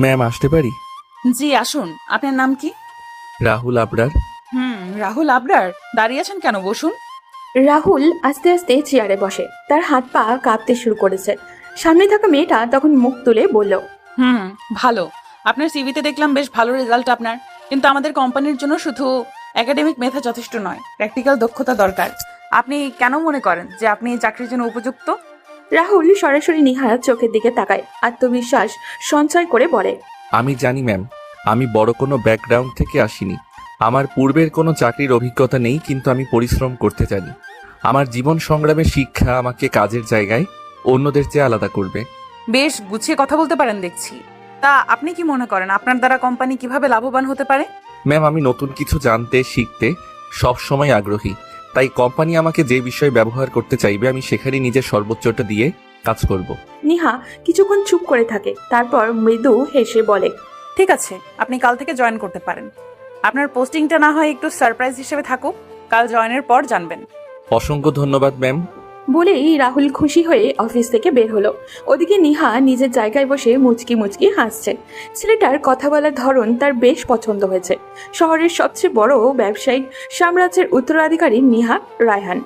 Ma'am আসতে পারি? জি আসুন। আপনার নাম কি? রাহুল আবরার। রাহুল আবরার। দাঁড়িয়ে আছেন কেন? বসুন। রাহুল আস্তে আস্তে চেয়ারে বসে, তার হাত পা কাঁপতে শুরু করেছে। সামনে থাকা মেয়েটা তখন মুখ তুলে বলল, হুম, ভালো। আপনার সিভিতে দেখলাম বেশ ভালো রেজাল্ট আপনার, কিন্তু আমাদের কোম্পানির জন্য শুধু একাডেমিক মেধা যথেষ্ট নয়, প্র্যাকটিক্যাল দক্ষতা দরকার। আপনি কেন মনে করেন যে আপনি এই চাকরির জন্য উপযুক্ত? রাহুল সরাসরি নিহার চোখের দিকে তাকায়, আত্মবিশ্বাস সঞ্চয় করে বলে, আমি জানি ম্যাম, আমি বড় কোনো ব্যাকগ্রাউন্ড থেকে আসিনি। আমার পূর্বের কোনো চাকরির অভিজ্ঞতা নেই, কিন্তু আমি পরিশ্রম করতে জানি। আমার জীবন সংগ্রামের শিক্ষা আমাকে কাজের জায়গায় অন্যদের চেয়ে আলাদা করবে। বেশ গুছিয়ে কথা বলতে পারেন দেখছি। তা আপনি কি মনে করেন আপনার দ্বারা কোম্পানি কিভাবে লাভবান হতে পারে? ম্যাম, আমি নতুন কিছু জানতে শিখতে সব সময় আগ্রহী। তাই কোম্পানি আমাকে যে বিষয়ে ব্যবহার করতে চাইবে আমি সেখানেই নিজের সর্বোচ্চটা দিয়ে কাজ করব। নিহা কিছুক্ষণ চুপ করে থাকে, তারপর মৃদু হেসে বলে, ঠিক আছে, আপনি কাল থেকে জয়েন করতে পারেন। আপনার পোস্টিংটা না হয় একটু সারপ্রাইজ হিসেবে থাকুক, কাল জয়েনের পর জানবেন। অসংখ্য ধন্যবাদ ম্যাম। বলেই রাহুল খুশি হয়ে অফিস থেকে বের হলো। ওদিকে নিহা নিজের জায়গায় বসে মুচকি মুচকি হাসছে। ছেলেটার কথা বলার ধরন তার বেশ পছন্দ হয়েছে। শহরের সবচেয়ে বড় ব্যবসায়িক সাম্রাজ্যের উত্তরাধিকারী নিহা রায়হান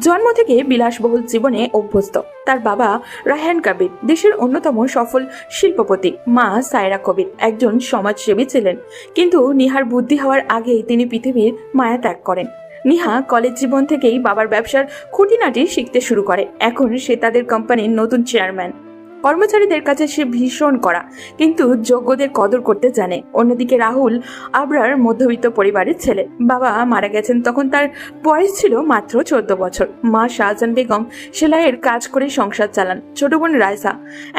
জন্ম থেকে বিলাসবহুল জীবনে অভ্যস্ত। তার বাবা রায়হান কবির দেশের অন্যতম সফল শিল্পপতি, মা সায়রা কবির একজন সমাজসেবী ছিলেন। কিন্তু নিহার বুদ্ধি হওয়ার আগেই তিনি পৃথিবীর মায়া ত্যাগ করেন। নিহা কলেজ জীবন থেকেই বাবার ব্যবসার খুঁটিনাটি শিখতে শুরু করে। এখন সে তাদের কোম্পানির নতুন চেয়ারম্যান। কর্মচারীদের কাছে সে ভীষণ কড়া, কিন্তু যোগ্যদের কদর করতে জানে। অন্যদিকে রাহুল আবরার মধ্যবিত্ত পরিবারের ছেলে। বাবা মারা গেছেন তখন তার বয়স ছিল মাত্র 14 বছর। মা শাহজাহান বেগম সেলাইয়ের কাজ করে সংসার চালান। ছোট বোন রায়সা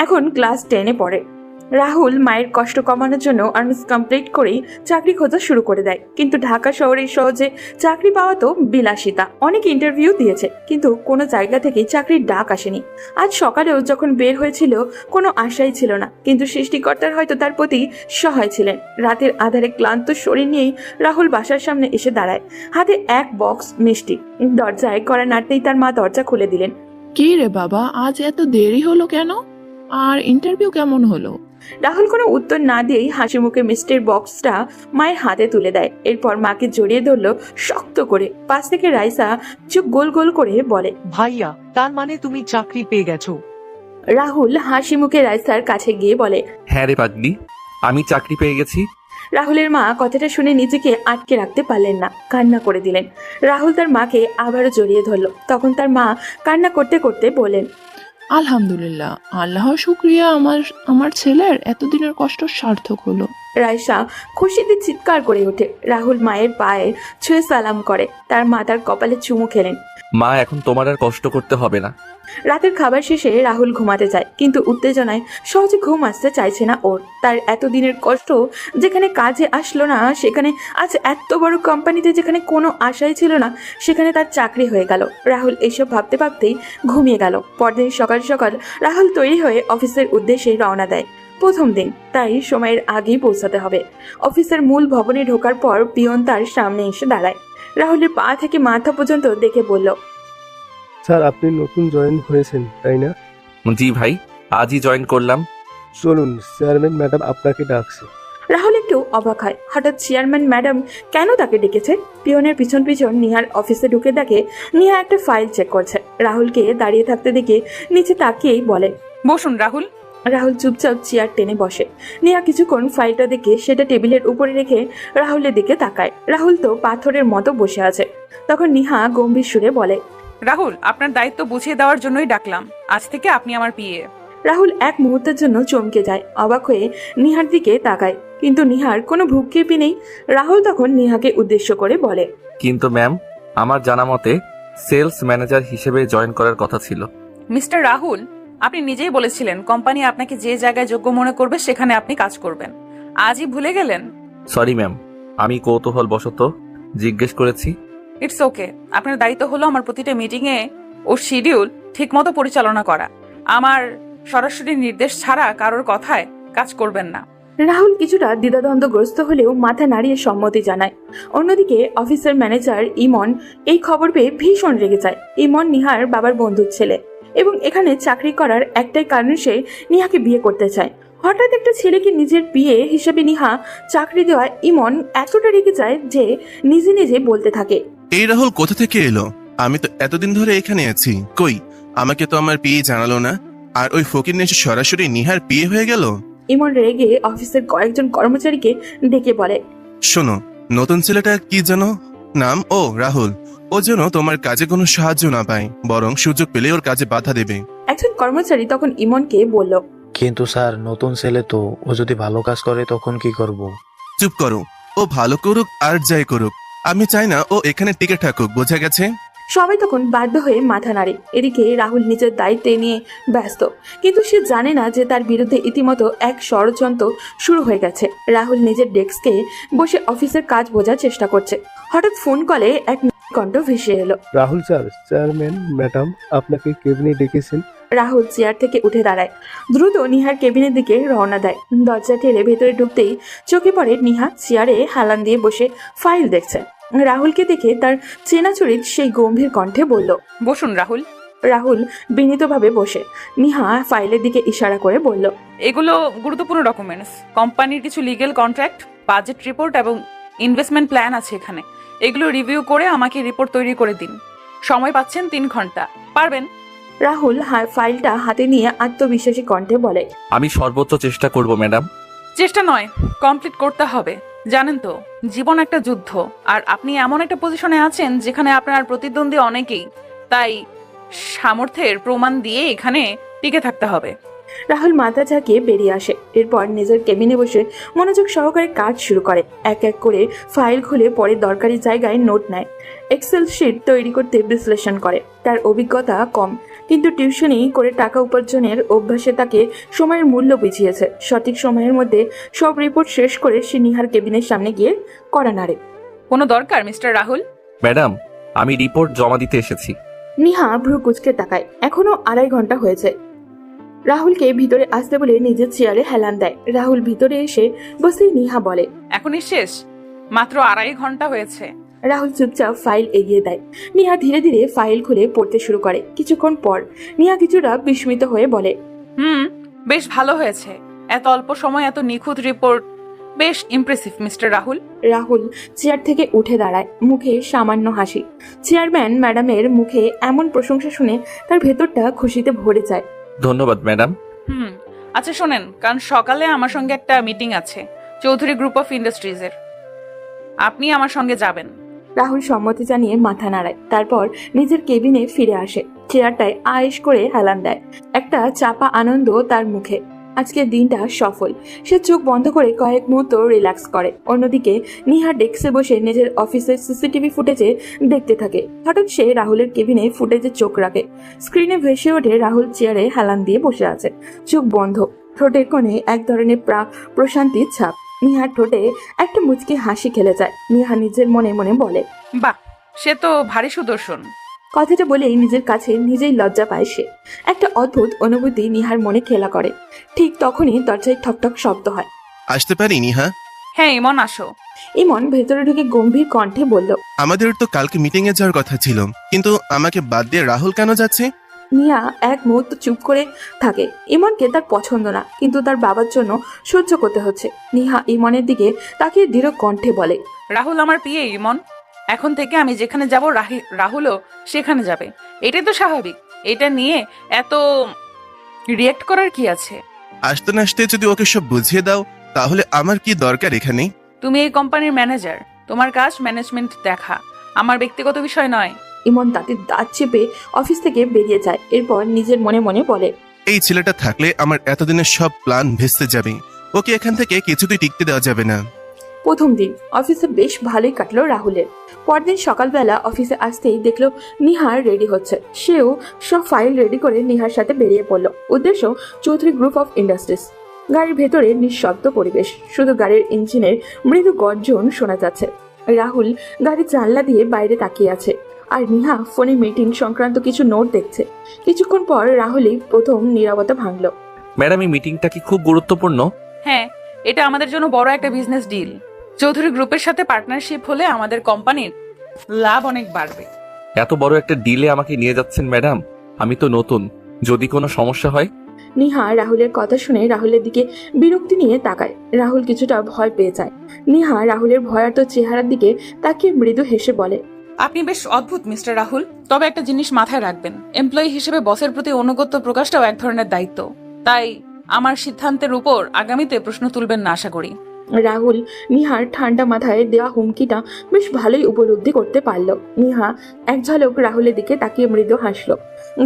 এখন ক্লাস 10-এ পড়ে। রাহুল মায়ের কষ্ট কমানোর জন্য অনার্স কমপ্লিট করেই চাকরি খোঁজা শুরু করে দেয়। কিন্তু ঢাকা শহরে সহজে চাকরি পাওয়া তো বিলাসিতা। অনেক ইন্টারভিউ দিয়েছে, কিন্তু কোনো জায়গা থেকেই চাকরির ডাক আসেনি। আজ সকালেও যখন বের হয়েছিল কোনো আশাই ছিল না, কিন্তু সৃষ্টিকর্তার হয়তো তার প্রতি সহায় ছিলেন। রাতের আধারে ক্লান্ত শরীর নিয়েই রাহুল বাসার সামনে এসে দাঁড়ায়, হাতে এক বক্স মিষ্টি। দরজায় কড়া নাড়তেই তার মা দরজা খুলে দিলেন। কি রে বাবা, আজ এত দেরি হলো কেন? আর ইন্টারভিউ কেমন হলো? রাহুল কোনো উত্তর না দিয়েই হাসি মুখে মিষ্টির বক্সটা মায়ের হাতে তুলে দেয়। এরপর মাকে জড়িয়ে ধরলো শক্ত করে। পাশ থেকে রাইসা চোখ গোল গোল করে বলে, ভাইয়া, তার মানে তুমি চাকরি পেয়ে গেছো? রাহুল হাসি মুখে রাইসার কাছে গিয়ে বলে, হ্যাঁ রে পাগলি, আমি চাকরি পেয়ে গেছি। রাহুলের মা কথাটা শুনে নিজেকে আটকে রাখতে পারলেন না, কান্না করে দিলেন। রাহুল তার মাকে আবারও জড়িয়ে ধরলো। তখন তার মা কান্না করতে করতে বলেন, আলহামদুলিল্লাহ, আল্লাহর শুক্রিয়া, আমার আমার ছেলের এতদিনের কষ্ট সার্থক হলো। রাইসা খুশিতে চিৎকার করে ওঠে। রাহুল মায়ের পায়ে ছুঁয়ে সালাম করে। তার মা তার কপালে চুমু খেলেন। মা, এখন তোমার আর কষ্ট করতে হবে না। রাতের খাবার শেষে রাহুল ঘুমাতে যায়, কিন্তু উত্তেজনায় সহজে ঘুম আসতে চাইছে না ওর। তার এতদিনের কষ্ট যেখানে কাজে আসলো না, সেখানে আজ এত বড় কোম্পানিতে যেখানে কোনো আশাই ছিল না, সেখানে তার চাকরি হয়ে গেল। রাহুল এইসব ভাবতে ভাবতেই ঘুমিয়ে গেল। পরদিন সকাল সকাল রাহুল তৈরি হয়ে অফিসের উদ্দেশ্যে রওনা দেয়। প্রথম দিন, তাই সময়ের আগেই পৌঁছাতে হবে। অফিসের মূল ভবনে ঢোকার পর পিয়ন তার সামনে এসে দাঁড়ায়। রাহুলের পা থেকে মাথা পর্যন্ত দেখে বলল, স্যার, আপনি নতুন জয়েন হয়েছেন তাই না? জি ভাই, আজই জয়েন করলাম। চলুন, চেয়ারম্যান ম্যাডাম আপনাকে ডাকছে। রাহুল একটু অবাক হয়, হঠাৎ চেয়ারম্যান ম্যাডাম কেন তাকে ডেকেছে। পিয়নের পিছন পিছন নিহার অফিসে ঢুকে দেখে নিহা একটা ফাইল চেক করছে। রাহুলকে দাঁড়িয়ে থাকতে দেখে নিচে তাকিয়েই বলে, বসুন রাহুল। রাহুল চুপচাপ চেয়ার টেনে বসে। নিহা কিছুক্ষণ ফাইলটা দেখে সেটা টেবিলের উপরে রেখে রাহুলের দিকে তাকায়। রাহুল তো পাথরের মতো বসে আছে। তখন নিহা গম্ভীর সুরে বলে, রাহুল, আপনার দায়িত্ব বুঝিয়ে দেওয়ার জন্যই ডাকলাম। আজ থেকে আপনি আমার পিএ। রাহুল এক মুহূর্তের জন্য চমকে যায়, অবাক হয়ে নিহার দিকে তাকায়, কিন্তু নিহার কোনো ভ্রুক্ষেপই নেই। রাহুল তখন নিহাকে উদ্দেশ্য করে বলে, কিন্তু ম্যাম, আমার জানা মতে সেলস ম্যানেজার হিসেবে জয়েন করার কথা ছিল। মিস্টার রাহুল, আপনি নিজেই বলেছিলেন কোম্পানি আপনাকে যে জায়গায় যোগ্য মনে করবে সেখানে আপনি কাজ করবেন। আজই ভুলে গেলেন? সরি ম্যাম, আমি কৌতূহলবশত জিজ্ঞেস করেছি। It's okay. আপনার দায়িত্ব হলো আমার প্রতিটা মিটিংয়ে ও শিডিউল ঠিকমতো পরিচালনা করা। আমার সরাসরি নির্দেশ ছাড়া কারোর কথায় কাজ করবেন না। রাহুল কিছুটা দ্বিধাদ্বন্দ্বগ্রস্ত হলেও মাথা নাড়িয়ে সম্মতি জানায়। অন্যদিকে অফিসের ম্যানেজার ইমন এই খবর পেয়ে ভীষণ রেগে যায়। ইমন নিহার বাবার বন্ধুর ছেলে এবং এখানে চাকরি করার একটাই কারণ, সে নিহাকে বিয়ে করতে চায়। হঠাৎ একটা ছেলেকে নিজের বিয়ে হিসেবে নিহা চাকরি দেওয়ায় ইমন এতটা রেগে যায় যে নিজে নিজে বলতে থাকে। এই রাহুল কোথা থেকে এলো? আমি তো এতদিন ধরে এখানে আছি, কই আমাকে তো আমার বিয়ে জানালো না, আর ওই ফকির এসে সরাসরি নিহার বিয়ে হয়ে গেল। ইমন রেগে অফিসের কয়েকজন কর্মচারীকে ডেকে বলে, শোনো, নতুন ছেলেটা কি যেন নাম, ও রাহুল, ও যেন তোমার কাজে কোনো সাহায্য না পায়, বরং সুযোগ পেলে ওর কাজে বাধা দেবে। একজন কর্মচারী তখন ইমনকে বলল, কিন্তু স্যার নতুন ছেলে তো, ও যদি ভালো কাজ করে তখন কি করব? চুপ করো, ও ভালো করুক আর যাই করুক, আমি চাই না ও এখানে টিকে থাকুক, বোঝা গেছে? সবাই তখন বাধ্য হয়ে মাথা নাড়ে। এদিকে রাহুল নিজের দায়িত্বে নিয়ে ব্যস্ত, কিন্তু সে জানে না যে তার বিরুদ্ধে ইতিমধ্যে এক ষড়যন্ত্র শুরু হয়ে গেছে। রাহুল নিজের ডেস্কে বসে অফিসের কাজ বোঝার চেষ্টা করছে। হঠাৎ ফোন কলে এক কণ্ঠ ভেসে এলো। রাহুল স্যার, চেয়ারম্যান ম্যাডাম আপনাকে কেবিনে ডেকেছেন। রাহুল চেয়ার থেকে উঠে দাঁড়ায়, দ্রুত নিহার কেবিনের দিকে রওনা দেয়। দরজা ঠেলে ভেতরে ঢুকতেই চোখে পড়ে নিহা চেয়ারে হেলান দিয়ে বসে ফাইল দেখছে। রাহুলকে দেখে তার চেনাচরিত সেই গম্ভীর কণ্ঠে বলল, বসুন রাহুল। রাহুল বিনীতভাবে বসে নিহা ফাইলের দিকে ইশারা করে বলল, এগুলো গুরুত্বপূর্ণ ডকুমেন্টস, কোম্পানির কিছু লিগ্যাল কন্ট্রাক্ট, বাজেট রিপোর্ট এবং ইনভেস্টমেন্ট প্ল্যান আছে এখানে। এগুলো রিভিউ করে আমাকে রিপোর্ট তৈরি করে দিন। সময় পাচ্ছেন 3 ঘন্টা, পারবেন? রাহুল ফাইলটা হাতে নিয়ে আত্মবিশ্বাসী কণ্ঠে বলে, আমি সর্বোচ্চ চেষ্টা করব ম্যাডাম। চেষ্টা নয়, কমপ্লিট করতে হবে। জানেন তো, জীবন একটা যুদ্ধ, আর আপনি এমন একটা পজিশনে আছেন যেখানে আপনার প্রতিদ্বন্দ্বী অনেকেই। তাই সামর্থ্যের প্রমাণ দিয়ে এখানে টিকে থাকতে হবে। রাহুল মাথা ঝাঁকিয়ে বেরিয়ে আসে। এরপর নিজের কেবিনে বসে মনোযোগ সহকারে কাজ শুরু করে। এক এক করে ফাইল খুলে পরে দরকারি জায়গায় নোট নেয়, এক্সেল শিট তৈরি করতে বিশ্লেষণ করে। তার অভিজ্ঞতা কম, কিন্তু টিউশনি করে টাকা উপার্জনের অভ্যাসে তাকে সময়ের মূল্য বুঝিয়েছে। সঠিক সময়ের মধ্যে সব রিপোর্ট শেষ করে সে নিহার কেবিনের সামনে গিয়ে কড়া নাড়ে। কোনো দরকার মিস্টার রাহুল? ম্যাডাম, আমি রিপোর্ট জমা দিতে এসেছি। নিহা ভ্রু কুঁচকে তাকায়। এখনো 2.5 ঘন্টা হয়েছে। রাহুলকে ভিতরে আসতে বলে নিজের চেয়ারে হেলান দেয়। রাহুল ভিতরে এসে বসেই নিহা বলে, এখনই শেষ? মাত্র 2.5 ঘন্টা হয়েছে। রাহুল চুপচাপ ফাইল এগিয়ে দেয়। নিহা ধীরে ধীরে ফাইল খুলে পড়তে শুরু করে। কিছুক্ষণ পর নিহা কিছুটা বিস্মিত হয়ে বলে, বেশ ভালো হয়েছে। এত অল্প সময় এত নিখুঁত রিপোর্ট, বেশ impressive mister Rahul. Rahul chair থেকে উঠে দাঁড়ায়, মুখে সামান্য হাসি। চেয়ারম্যান ম্যাডামের মুখে এমন প্রশংসা শুনে তার ভেতরটা খুশিতে ভরে যায়। ধন্যবাদ ম্যাডাম। আচ্ছা শোনেন, কারণ সকালে আমার সঙ্গে একটা মিটিং আছে চৌধুরী গ্রুপ অফ ইন্ডাস্ট্রিজের। আপনি আমার সঙ্গে যাবেন। রাহুল সম্মতি জানিয়ে মাথা নাড়ায়। তারপর নিজের কেবিনে ফিরে আসে। চেয়ারটায় আয়েশ করে হেলান দেয়। একটা চাপা আনন্দ তার মুখে। আজকের দিনটা সফল। সে চোখ বন্ধ করে কয়েক মুহূর্ত রিল্যাক্স করে। অন্যদিকে নিহা ডেস্কে বসে নিজের অফিসের সিসিটিভি ফুটেজে দেখতে থাকে। হঠাৎ সে রাহুলের কেবিনে ফুটেজে চোখ রাখে। স্ক্রিনে ভেসে ওঠে রাহুল চেয়ারে হেলান দিয়ে বসে আছে, চোখ বন্ধ, ঠোঁটের কোণে এক ধরনের প্রশান্তির ছাপ। নিহার ঠোঁটে একটা মুচকি হাসি খেলে যায়। নিহা নিজের মনে মনে বলে, বাহ, সে তো ভারী সুদর্শন। কথাটা বলেই নিজের কাছে নিজেই লজ্জা পায় সে। একটা অদ্ভুত অনুভূতি নিহার মনে খেলা করে। ঠিক তখনই দরজায় ঠকঠক শব্দ হয়। আসতে পারি নিহা? হ্যাঁ ইমন, আসো। ইমন ভেতরে ঢুকে গম্ভীর কণ্ঠে বলল, আমাদের তো কালকে মিটিং এ যাওয়ার কথা ছিল, কিন্তু আমাকে বাদ দিয়ে রাহুল কেন যাচ্ছে? নিহা এক মুহূর্ত চুপ করে থাকে। ইমনকে তার পছন্দ না, কিন্তু তার বাবার জন্য সহ্য করতে হচ্ছে। নিহা ইমনের দিকে তাকিয়ে দৃঢ় কণ্ঠে বলে, রাহুল আমার পিয়ে ইমন। এখন থেকে আমি যেখানে যাব রাহুলও সেখানে যাবে। এটাই তো স্বাভাবিক। এটা নিয়ে এত রিয়েক্ট করার কি আছে? আসতে না আসতে যদি ওকে সব বুঝিয়ে দাও, তাহলে আমার কি দরকার এখানে? তুমি এই কোম্পানির ম্যানেজার, তোমার কাজ ম্যানেজমেন্ট দেখা, আমার ব্যক্তিগত বিষয় নয়। ইমন তাতে দাঁত চেপে অফিস থেকে বেরিয়ে যায়। এরপর নিজের মনে মনে বলে, এই ছেলেটা থাকলে আমার এতদিনের সব প্ল্যান ভেস্তে যাবে। ওকে এখান থেকে কিছুতেই টিকতে দেওয়া যাবে না। প্রথম দিন অফিসে বেশ ভালোই কাটলো রাহুলের। পরদিন সকালবেলা অফিসে আসতেই দেখলো নিহার রেডি হচ্ছে। সেও সব ফাইল রেডি করে নিহার সাথে বেরিয়ে পড়লো। উদ্দেশ্য চৌধুরী গ্রুপ অফ ইন্ডাস্ট্রিজ। গাড়ির ভেতরে নিঃশব্দ পরিবেশ, শুধু গাড়ির ইঞ্জিনের মৃদু গর্জন শোনা যাচ্ছে। রাহুল গাড়ির জানলা দিয়ে বাইরে তাকিয়ে আছে, আর নিহা ফোনে মিটিং সংক্রান্ত কিছু নোট দেখছে। কিছুক্ষণ পর রাহুলই প্রথম নীরবতা ভাঙলো। ম্যাডাম, এই মিটিংটা কি খুব গুরুত্বপূর্ণ? হ্যাঁ, এটা আমাদের জন্য বড় একটা বিজনেস ডিল। চৌধুরী গ্রুপের সাথে পার্টনারশিপ হলে আমাদের কোম্পানির লাভ অনেক বাড়বে। এত বড় একটা ডিলে আমাকে নিয়ে যাচ্ছেন ম্যাডাম? আমি তো নতুন, যদি কোনো সমস্যা হয়। নিহা রাহুলের কথা শুনে রাহুলের দিকে বিরক্তি নিয়ে তাকায়। রাহুল কিছুটা ভয় পেয়ে যায়। নিহা রাহুলের ভয়ার্ত চেহারার দিকে তাকিয়ে মৃদু হেসে বলে, আপনি বেশ অদ্ভুত মিস্টার রাহুল। তবে একটা জিনিস মাথায় রাখবেন, এমপ্লয়ি হিসেবে বসের প্রতি অনুগত্য প্রকাশটাও এক ধরনের দায়িত্ব। তাই আমার সিদ্ধান্তের উপর আগামীতে প্রশ্ন তুলবেন না আশা করি। রাহুল নিহার ঠান্ডা মাথায় দেওয়া হুমকিটা বেশ ভালোই উপলব্ধি করতে পারল। নিহা এক ঝলক রাহুলের দিকে তাকিয়ে মৃদু হাসলো।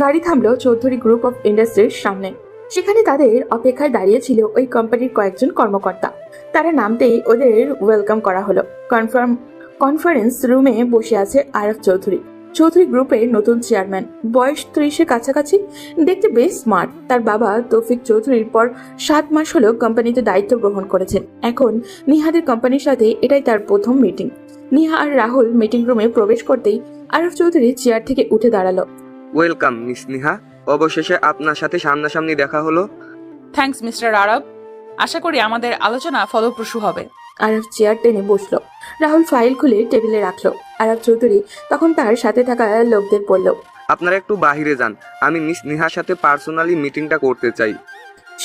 গাড়ি থামলো চৌধুরী গ্রুপ অফ ইন্ডাস্ট্রির সামনে। সেখানে তাদের অপেক্ষায় দাঁড়িয়ে ছিল ওই কোম্পানির কয়েকজন কর্মকর্তা। তারা নামতেই ওদের ওয়েলকাম করা হলো। কনফারেন্স রুমে বসে আছে আরফ চৌধুরী, চৌধুরী গ্রুপের নতুন চেয়ারম্যান। বয়স 30-এর কাছাকাছি, দেখতে বেশ স্মার্ট। তার বাবা তৌফিক চৌধুরীর পর 7 মাস হলো কোম্পানিতে দায়িত্ব গ্রহণ করেছেন। এখন নিহাদের কোম্পানির সাথে এটাই তার প্রথম মিটিং। নিহা আর রাহুল মিটিং রুমে প্রবেশ করতেই আরফ চৌধুরী চেয়ার থেকে উঠে দাঁড়ালো। ওয়েলকাম মিস নিহা, অবশেষে আপনার সাথে সামনাসামনি দেখা হলো। থ্যাঙ্কস মিস্টার আরব। আশা করি আমাদের আলোচনা ফলপ্রসূ হবে। আরব চেয়ার টেনে বসলো। রাহুল ফাইল খুলে টেবিলে রাখলো। আরব চৌধুরী তখন তার সাথে থাকা লোকদের বলল, আপনারা একটু বাহিরে যান, আমি মিস নিহার সাথে পার্সোনালি মিটিংটা করতে চাই।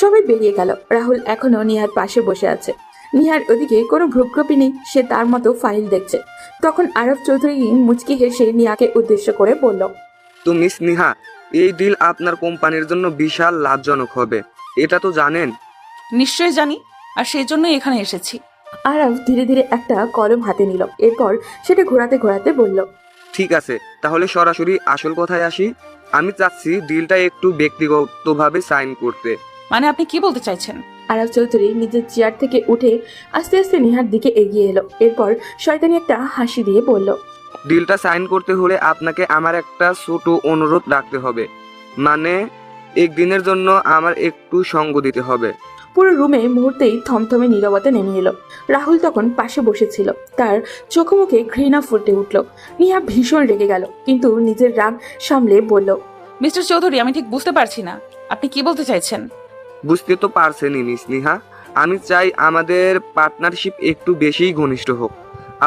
সবাই বেরিয়ে গেল। রাহুল এখনো নিহার পাশে বসে আছে। নিহার ওদিকে কোনো ভ্রুক্ষেপই নেই, সে তার মতো ফাইল দেখছে। তখন আরব চৌধুরী মুচকি হেসে নিহাকে উদ্দেশ্য করে বলল, তো মিস নিহা, এই ডিল আপনার কোম্পানির জন্য বিশাল লাভজনক হবে, এটা তো জানেন। নিশ্চয় জানি, আর সেই জন্যই এখানে এসেছি। আরব ধীরে ধীরে একটা কলম হাতে নিল। এরপর সেটা ঘোরাতে ঘোরাতে বলল, ঠিক আছে, তাহলে সরাসরি আসল কথায় আসি। আমি চাচ্ছি ডিলটা একটু ব্যক্তিগতভাবে সাইন করতে। মানে আপনি কি বলতে চাইছেন? আরব চৌধুরী নিজের চেয়ার থেকে উঠে আস্তে আস্তে নিহার দিকে এগিয়ে এলো। এরপর শয়তানি একটা হাসি দিয়ে বলল, ডিলটা সাইন করতে হলে আপনাকে আমার একটা ছোট অনুরোধ রাখতে হবে। মানে একদিনের জন্য আমার একটু সঙ্গ দিতে হবে। পুরো রুমে মুহূর্তেই থমথমে নীরবতা নেমে এলো। রাহুল তখন পাশে বসেছিল। তার চোখে মুখে ঘৃণা ফুটে উঠল। নিহা ভীষণ রেগে গেল, কিন্তু নিজের রাগ সামলে বলল, মিস্টার চৌধুরী, আমি ঠিক বুঝতে পারছি না আপনি কি বলতে চাইছেন। বুঝতে তো পারছেনই মিস নিহা, আমি চাই আমাদের পার্টনারশিপ একটু বেশিই ঘনিষ্ঠ হোক।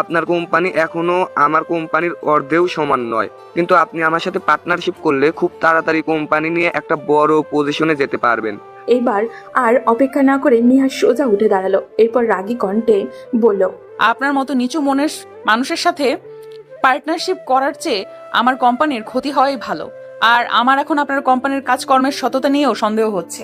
আপনার কোম্পানি এখনো আমার কোম্পানির অর্ধেও সমান নয়, কিন্তু আপনি আমার সাথে পার্টনারশিপ করলে খুব তাড়াতাড়ি কোম্পানি নিয়ে একটা বড় পজিশনে যেতে পারবেন। এইবার আর অপেক্ষা না করে নিহা সোজা উঠে দাঁড়ালো। এরপর রাগী কণ্ঠে বলল, আপনার মতো নিচু মনের মানুষের সাথে পার্টনারশিপ করার চেয়ে আমার কোম্পানির ক্ষতি হওয়াই ভালো। আর আমার এখন আপনার কোম্পানির কাজকর্মের সততা নিয়েও সন্দেহ হচ্ছে।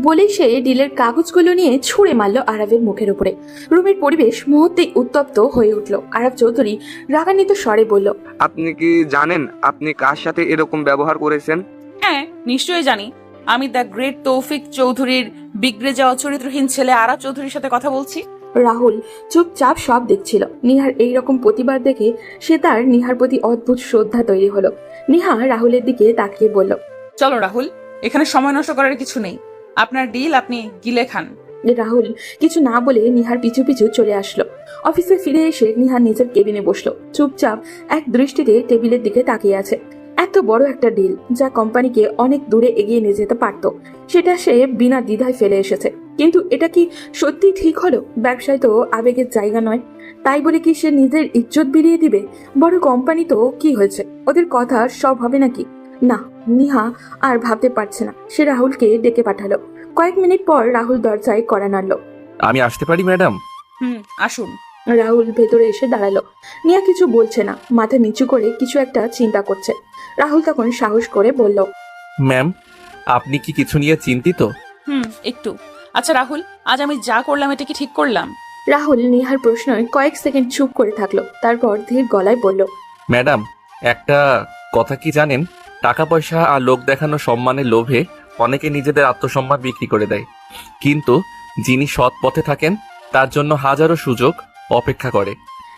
বলেই সে ডিলের কাগজগুলো নিয়ে ছুঁড়ে মারল আরবের মুখের উপরে। রুমের পরিবেশ মুহূর্তেই উত্তপ্ত হয়ে উঠল। আরব চৌধুরী রাগান্বিত স্বরে বলল, আপনি কি জানেন আপনি কার সাথে এরকম ব্যবহার করেছেন? হ্যাঁ, নিশ্চয়ই জানি। আমি দ্য গ্রেট তৌফিক চৌধুরীর বিগড়ে যাওয়া চরিত্রহীন ছেলে আরব চৌধুরীর সাথে কথা বলছি। রাহুল চুপচাপ সব দেখছিল। নিহার এইরকম প্রতিবাদ দেখে তার নিহার প্রতি অদ্ভুত শ্রদ্ধা তৈরি হলো। নিহা রাহুলের দিকে তাকিয়ে বলল, চলো রাহুল, এখানে সময় নষ্ট করার কিছু নেই। আপনার ডিল আপনি গিলে খান। রাহুল কিছু না বলে নিহার পিছু পিছু চলে আসলো। অফিসে ফিরে এসে নিহার নিজের কেবিনে বসলো। চুপচাপ এক দৃষ্টিতে টেবিলের দিকে তাকিয়ে আছে। এত বড় একটা ডিল যা কোম্পানিকে অনেক দূরে এগিয়ে নিয়ে যেতে পারত, সেটা সে বিনা দ্বিধায় ফেলে এসেছে। কিন্তু এটা কি সত্যি ঠিক হলো? ব্যবসায় তো আবেগের জায়গা নয়। তাই বলে কি সে নিজের ইজ্জত বিলিয়ে দিবে? বড় কোম্পানি তো, কি হয়েছে, ওদের কথা সব হবে নাকি? না, নিহা আর ভাবতে পারছে না। সে রাহুলকে ডেকে পাঠালো। কয়েক মিনিট পর রাহুল দরজায় কড়া নাড়ল। আমি আসতে পারি ম্যাডাম? আসুন। রাহুল ভেতরে এসে দাঁড়ালো। নিয়া কিছু বলছে না, মাথা নিচু করে কিছু একটা চিন্তা করছে। রাহুল তখন সাহস করে বলল, ম্যাম, আপনি কি কিছু নিয়ে চিন্তিত? একটু। আচ্ছা রাহুল, আজ আমি যা করলাম এটা কি ঠিক করলাম? রাহুল নিহার প্রশ্নে কয়েক সেকেন্ড চুপ করে থাকলো। তারপর ধীর গলায় বলল, ম্যাডাম, একটা কথা কি জানেন? টাকা পয়সা আর লোক দেখানো সম্মানের লোভে অনেকে নিজেদের আত্মসম্মান বিক্রি করে দেয়, কিন্তু যিনি সৎ পথে থাকেন তার জন্য হাজারো সুযোগ অপেক্ষা করে।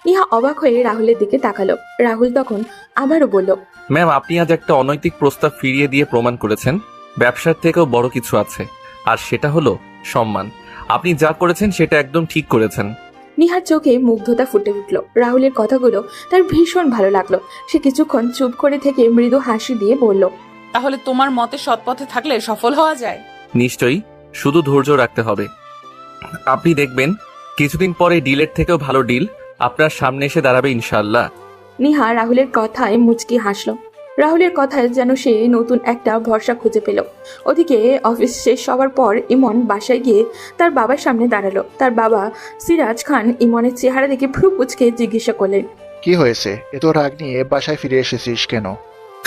নিহা অবাক হয়ে রাহুলের দিকে তাকালো। রাহুল তখন আবারও বলল, ম্যাম, আপনি আজ একটা অনৈতিক প্রস্তাব ফিরিয়ে দিয়ে প্রমাণ করেছেন ব্যবসার থেকেও বড় কিছু আছে, আর সেটা হলো সম্মান। আপনি যা করেছেন সেটা একদম ঠিক করেছেন। নিহার চোখে মুগ্ধতা ফুটে উঠল। রাহুলের কথাগুলো তার ভীষণ ভালো লাগলো। সে কিছুক্ষণ চুপ করে থেকে মৃদু হাসি দিয়ে বলল, তাহলে তোমার মতে সৎ পথে থাকলে সফল হওয়া যায়? নিশ্চয়ই, শুধু ধৈর্য রাখতে হবে। আপনি দেখবেন কিছুদিন পরে ডিলের থেকেও ভালো ডিল আপনার সামনে এসে দাঁড়াবে ইনশাআল্লাহ। নিহা রাহুলের কথায় মুচকি হাসলো। রাহুলের কথায় যেন সে নতুন একটা ভরসা খুঁজে পেল। ওদিকে অফিস শেষ হওয়ার পর ইমন বাসায় গিয়ে তার বাবার সামনে দাঁড়ালো। তার বাবা সিরাজ খান ইমনের চেহারা দেখে ভ্রু কুঁচকে জিজ্ঞাসা করলেন, কি হয়েছে? এত রাগ নিয়ে বাসায় ফিরে এসেছিস কেন?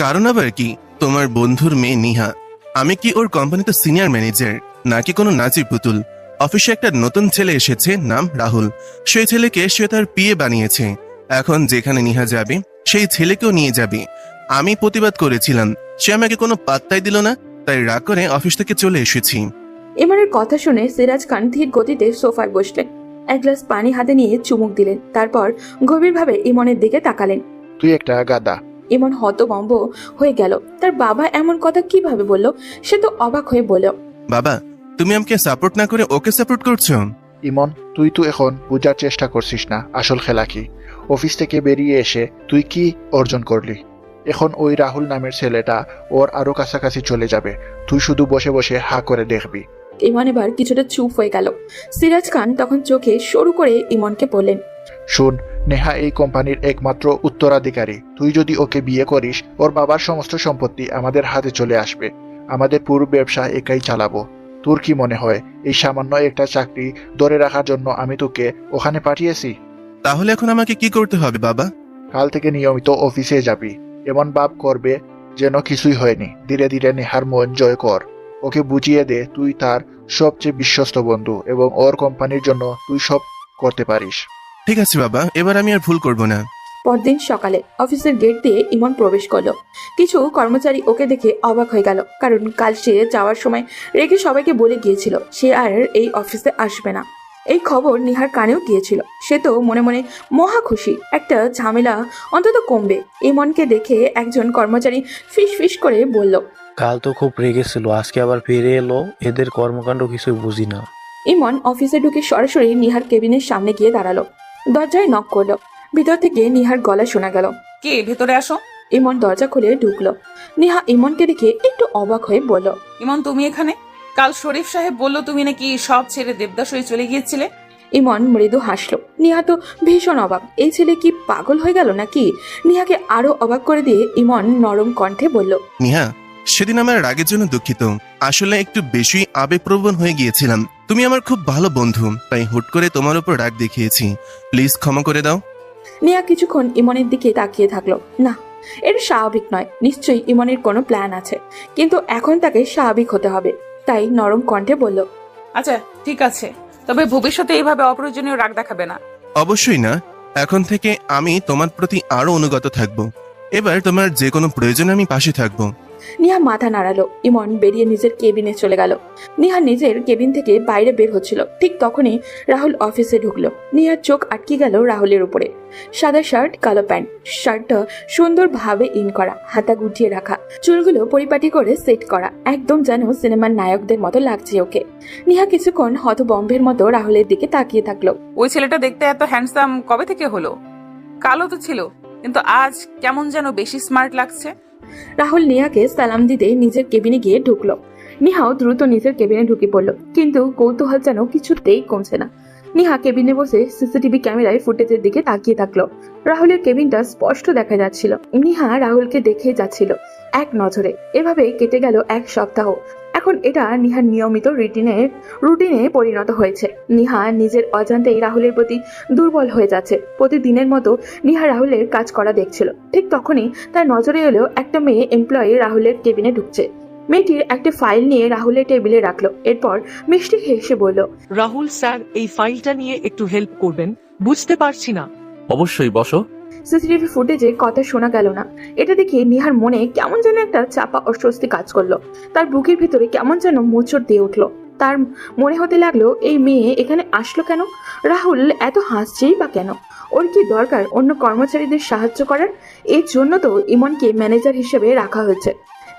কারণ আবার কি, তোমার বন্ধুর মেয়ে নিহা। আমি কি ওর কোম্পানিতে সিনিয়র ম্যানেজার নাকি কোনো নাচির পুতুল? অফিসে একটা নতুন ছেলে এসেছে, নাম রাহুল। সেই ছেলেকে সে তার পিএ বানিয়েছে। এখন যেখানে নিহা যাবে সেই ছেলেকেও নিয়ে যাবে। আমি প্রতিবাদ করেছিলাম, সে আমাকে কোনো পাত্তাই দিল না, তাই রাগ করে অফিস থেকে চলে এসেছি। ইমনের কথা শুনে সিরাজ খান ধীর গতিতে সোফায় বসলেন। এক গ্লাস পানি হাতে নিয়ে চুমুক দিলেন। তারপর গভীরভাবে ইমনের দিকে তাকালেন। তুই একটা গাদা। ইমন হতভম্ব হয়ে গেল। তার বাবা এমন কথা কিভাবে বলল? সে তো অবাক হয়ে বলল, বাবা, তুমি আমাকে সাপোর্ট না করে ওকে সাপোর্ট করছো? ইমন, তুই তো এখন বোঝার চেষ্টা করছিস না আসল খেলা কি। অফিস থেকে বেরিয়ে এসে তুই কি অর্জন করলি? এখন ওই রাহুল নামের ছেলেটা ওর আরো কাছাকাছি চলে যাবে। তুই শুধু বসে বসে হা করে দেখবি। ইমন এবার কিছুটা চুপ হয়ে গেল। সিরাজ খান তখন চোখে সরু করে ইমনকে বললেন, শুন, নেহা এই কোম্পানির একমাত্র উত্তরাধিকারী। তুই যদি ওকে বিয়ে করিস, ওর বাবার সমস্ত সম্পত্তি আমাদের হাতে চলে আসবে। আমাদের পুরো ব্যবসা একাই চালাবো। তোর কি মনে হয় এই সামান্য একটা চাকরি ধরে রাখার জন্য আমি তোকে ওখানে পাঠিয়েছি? তাহলে এখন আমাকে কি করতে হবে বাবা? কাল থেকে নিয়মিত অফিসে যাবি। এমন ভাব করবে যেন কিছুই হয়নি। ধীরে ধীরে নেহার মন জয় কর। ওকে বুঝিয়ে দে তুই তার সবচেয়ে বিশ্বস্ত বন্ধু এবং ওর কোম্পানির জন্য তুই সব করতে পারিস। ঠিক আছে বাবা, এবার আমি আর ভুল করব না। পরদিন সকালে অফিসের গেট দিয়ে ইমন প্রবেশ করলো। কিছু কর্মচারী ওকে দেখে অবাক হয়ে গেল, কারণ কাল সে যাওয়ার সময় রেগে সবাইকে বলে গিয়েছিল সে আর এই অফিসে আসবে না। এই খবর নিহার কানেও গিয়েছিল। সে তো মনে মনে মহা খুশি, একটা ঝামেলা অন্তত কমবে। ইমনকে দেখে একজন কর্মচারী ফিস ফিস করে বলল, কাল তো খুব রেগেছিল, আজকে আবার ফিরে এলো। এদের কর্মকাণ্ড কিছুই বুঝি না। ইমন অফিসে ঢুকে সরাসরি নিহার কেবিনের সামনে গিয়ে দাঁড়ালো। দরজায় নক করলো। ভিতর থেকে নিহার গলা শোনা গেল, কে ভেতরে আসো। ইমন দরজা খুলে ঢুকলো। নিহা ইমনকে দেখে একটু অবাক হয়ে বলল, ইমন, তুমি এখানে? কাল শরীফ সাহেব বলল তুমি নাকি সব ছেড়ে দেবদাস হয়ে চলে গিয়েছিলে। ইমন মৃদু হাসলো। নিহা তো ভীষণ অবাক। এই ছেলে কি পাগল হয়ে গেল নাকি? নিহাকে আরো অবাক করে দিয়ে ইমন নরম কণ্ঠে বলল, নিহা, সেদিন আমার রাগের জন্য দুঃখিত। আসলে একটু বেশি আবেগপ্রবণ হয়ে গিয়েছিলাম। তুমি আমার খুব ভালো বন্ধু, তাই হুট করে তোমার উপর রাগ দেখিয়েছি। প্লিজ ক্ষমা করে দাও। নিহা কিছুক্ষণ ইমনের দিকে তাকিয়ে থাকলো। না, এটা স্বাভাবিক নয়। নিশ্চয়ই ইমনের কোনো প্ল্যান আছে, কিন্তু এখন তাকে স্বাভাবিক হতে হবে। তাই নরম কণ্ঠে বলল, আচ্ছা ঠিক আছে, তবে ভবিষ্যতে এইভাবে অপ্রয়োজনীয় রাগ দেখাবে না। অবশ্যই না। এখন থেকে আমি তোমার প্রতি আরো অনুগত থাকব। এবার তোমার যে কোনো প্রয়োজনে আমি পাশে থাকব। নিহা মাথা নাড়ালো। ইমন বেরিয়ে নিজের কেবিনে চলে গেল। নিহা নিজের কেবিন থেকে বাইরে বের হচ্ছিল। ঠিক তখনই রাহুল অফিসে ঢুকলো। নিহার চোখ আটকে গেল রাহুলের উপরে। সাদা শার্ট, কালো প্যান্ট। শার্টটা সুন্দরভাবে ইন করা, হাতা গুটিয়ে রাখা, চুলগুলো পরিপাটি করে সেট করা, একদম যেন সিনেমার নায়কদের মতো লাগছে ওকে। নিহা কিছুক্ষণ হতবম্বের মতো রাহুলের দিকে তাকিয়ে থাকলো। ওই ছেলেটা দেখতে এত হ্যান্ডসাম কবে থেকে হলো? কালো তো ছিল, কিন্তু আজ কেমন যেন বেশি স্মার্ট লাগছে। রাহুল নিহাকে সালাম দিতে নিজের কেবিনে গিয়ে ঢুকলো। নিহাও দ্রুত নিজের কেবিনে ঢুকে পড়লো, কিন্তু কৌতূহল যেন কিছুতেই কমছে না। নিহা কেবিনে বসে সিসিটিভি ক্যামেরায় ফুটেজের দিকে তাকিয়ে থাকলো। রাহুলের কেবিনটা স্পষ্ট দেখা যাচ্ছিল। নিহা রাহুলকে দেখে যাচ্ছিল এক নজরে। এভাবে কেটে গেল এক সপ্তাহ। এখন এটা নিহার নিয়মিত রুটিনে পরিণত হয়েছে। নিহা নিজের অজান্তেই রাহুলের প্রতি দুর্বল হয়ে যাচ্ছে। প্রতিদিনের মতো নিহা রাহুলের কাজ করা দেখছিল। ঠিক তখনই তার নজরে এলো একটা মেয়ে এমপ্লয়ি রাহুলের কেবিনে ঢুকছে। মেয়েটির একটা ফাইল নিয়ে রাহুলের টেবিলে রাখলো। এরপর মিষ্টি হেসে বলল, রাহুল স্যার, এই ফাইলটা নিয়ে একটু হেল্প করবেন? বুঝতে পারছি না। অবশ্যই, বসো। সিসিটিভি ফুটেজে কথা শোনা গেল না। এটা দেখে নিহার মনে কেমন যেন একটা চাপা অস্বস্তি কাজ করলো। তার বুকের ভিতরে কেমন যেন মোচড় দিয়ে উঠলো। তার মনে হতে লাগলো এই মেয়ে এখানে আসলো কেন? রাহুল এত হাসছেই বা কেন? ওর কি দরকার অন্য কর্মচারীদের সাহায্য করার? এর জন্য তো ইমনকে ম্যানেজার হিসেবে রাখা হয়েছে।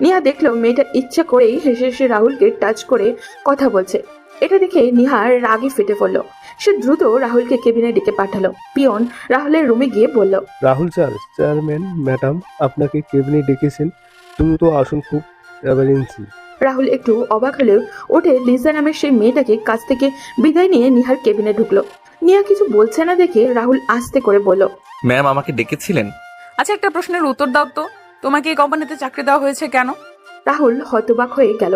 নিহা দেখলো মেয়েটা ইচ্ছা করেই হেসে হেসে রাহুলকে টাচ করে কথা বলছে। এটা দেখে নিহার রাগে ফেটে পড়লো। সে দ্রুত রাহুলকে কেবিনে ডেকে পাঠালো। পিয়ন রাহুলের রুমে গিয়ে বলল, রাহুল স্যার, চেয়ারম্যান ম্যাডাম আপনাকে কেবিনে ডেকেছেন, দ্রুত আসুন, খুব এমার্জেন্সি। রাহুল একটু অবাক হলেও ওঠে লিজা নামের সেই মেয়েটাকে কাছ থেকে বিদায় নিয়ে নিহার কেবিনে ঢুকলো। নিহা কিছু বলছে না দেখে রাহুল আস্তে করে বলল, ম্যাম আমাকে ডেকেছিলেন? আচ্ছা একটা প্রশ্নের উত্তর দাও তো, তোমাকে এই কোম্পানিতে চাকরি দেওয়া হয়েছে কেন? রাহুল হতবাক হয়ে গেল।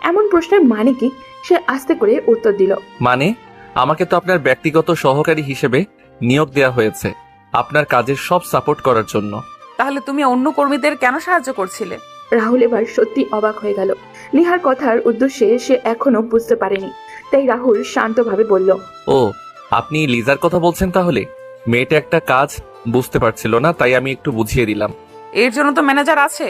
এমন প্রশ্নের মানে কি? সে আস্তে করে উত্তর দিল। মানে আমাকে তো আপনার ব্যক্তিগত সহকারী হিসেবে নিয়োগ দেওয়া হয়েছে, আপনার কাজের সব সাপোর্ট করার জন্য। তাহলে তুমি অন্য কর্মীদের কেন সাহায্য করছিলে? রাহুল এবার সত্যি অবাক হয়ে গেল। নিহার কথার উদ্দেশ্যে সে এখনো বুঝতে পারেনি, তাই রাহুল শান্তভাবে বলল, ও, আপনি লিজার কথা বলছেন তাহলে? মেয়েটা একটা কাজ বুঝতে পারছিল না, তাই আমি একটু বুঝিয়ে দিলাম। এর জন্য তো ম্যানেজার আছে।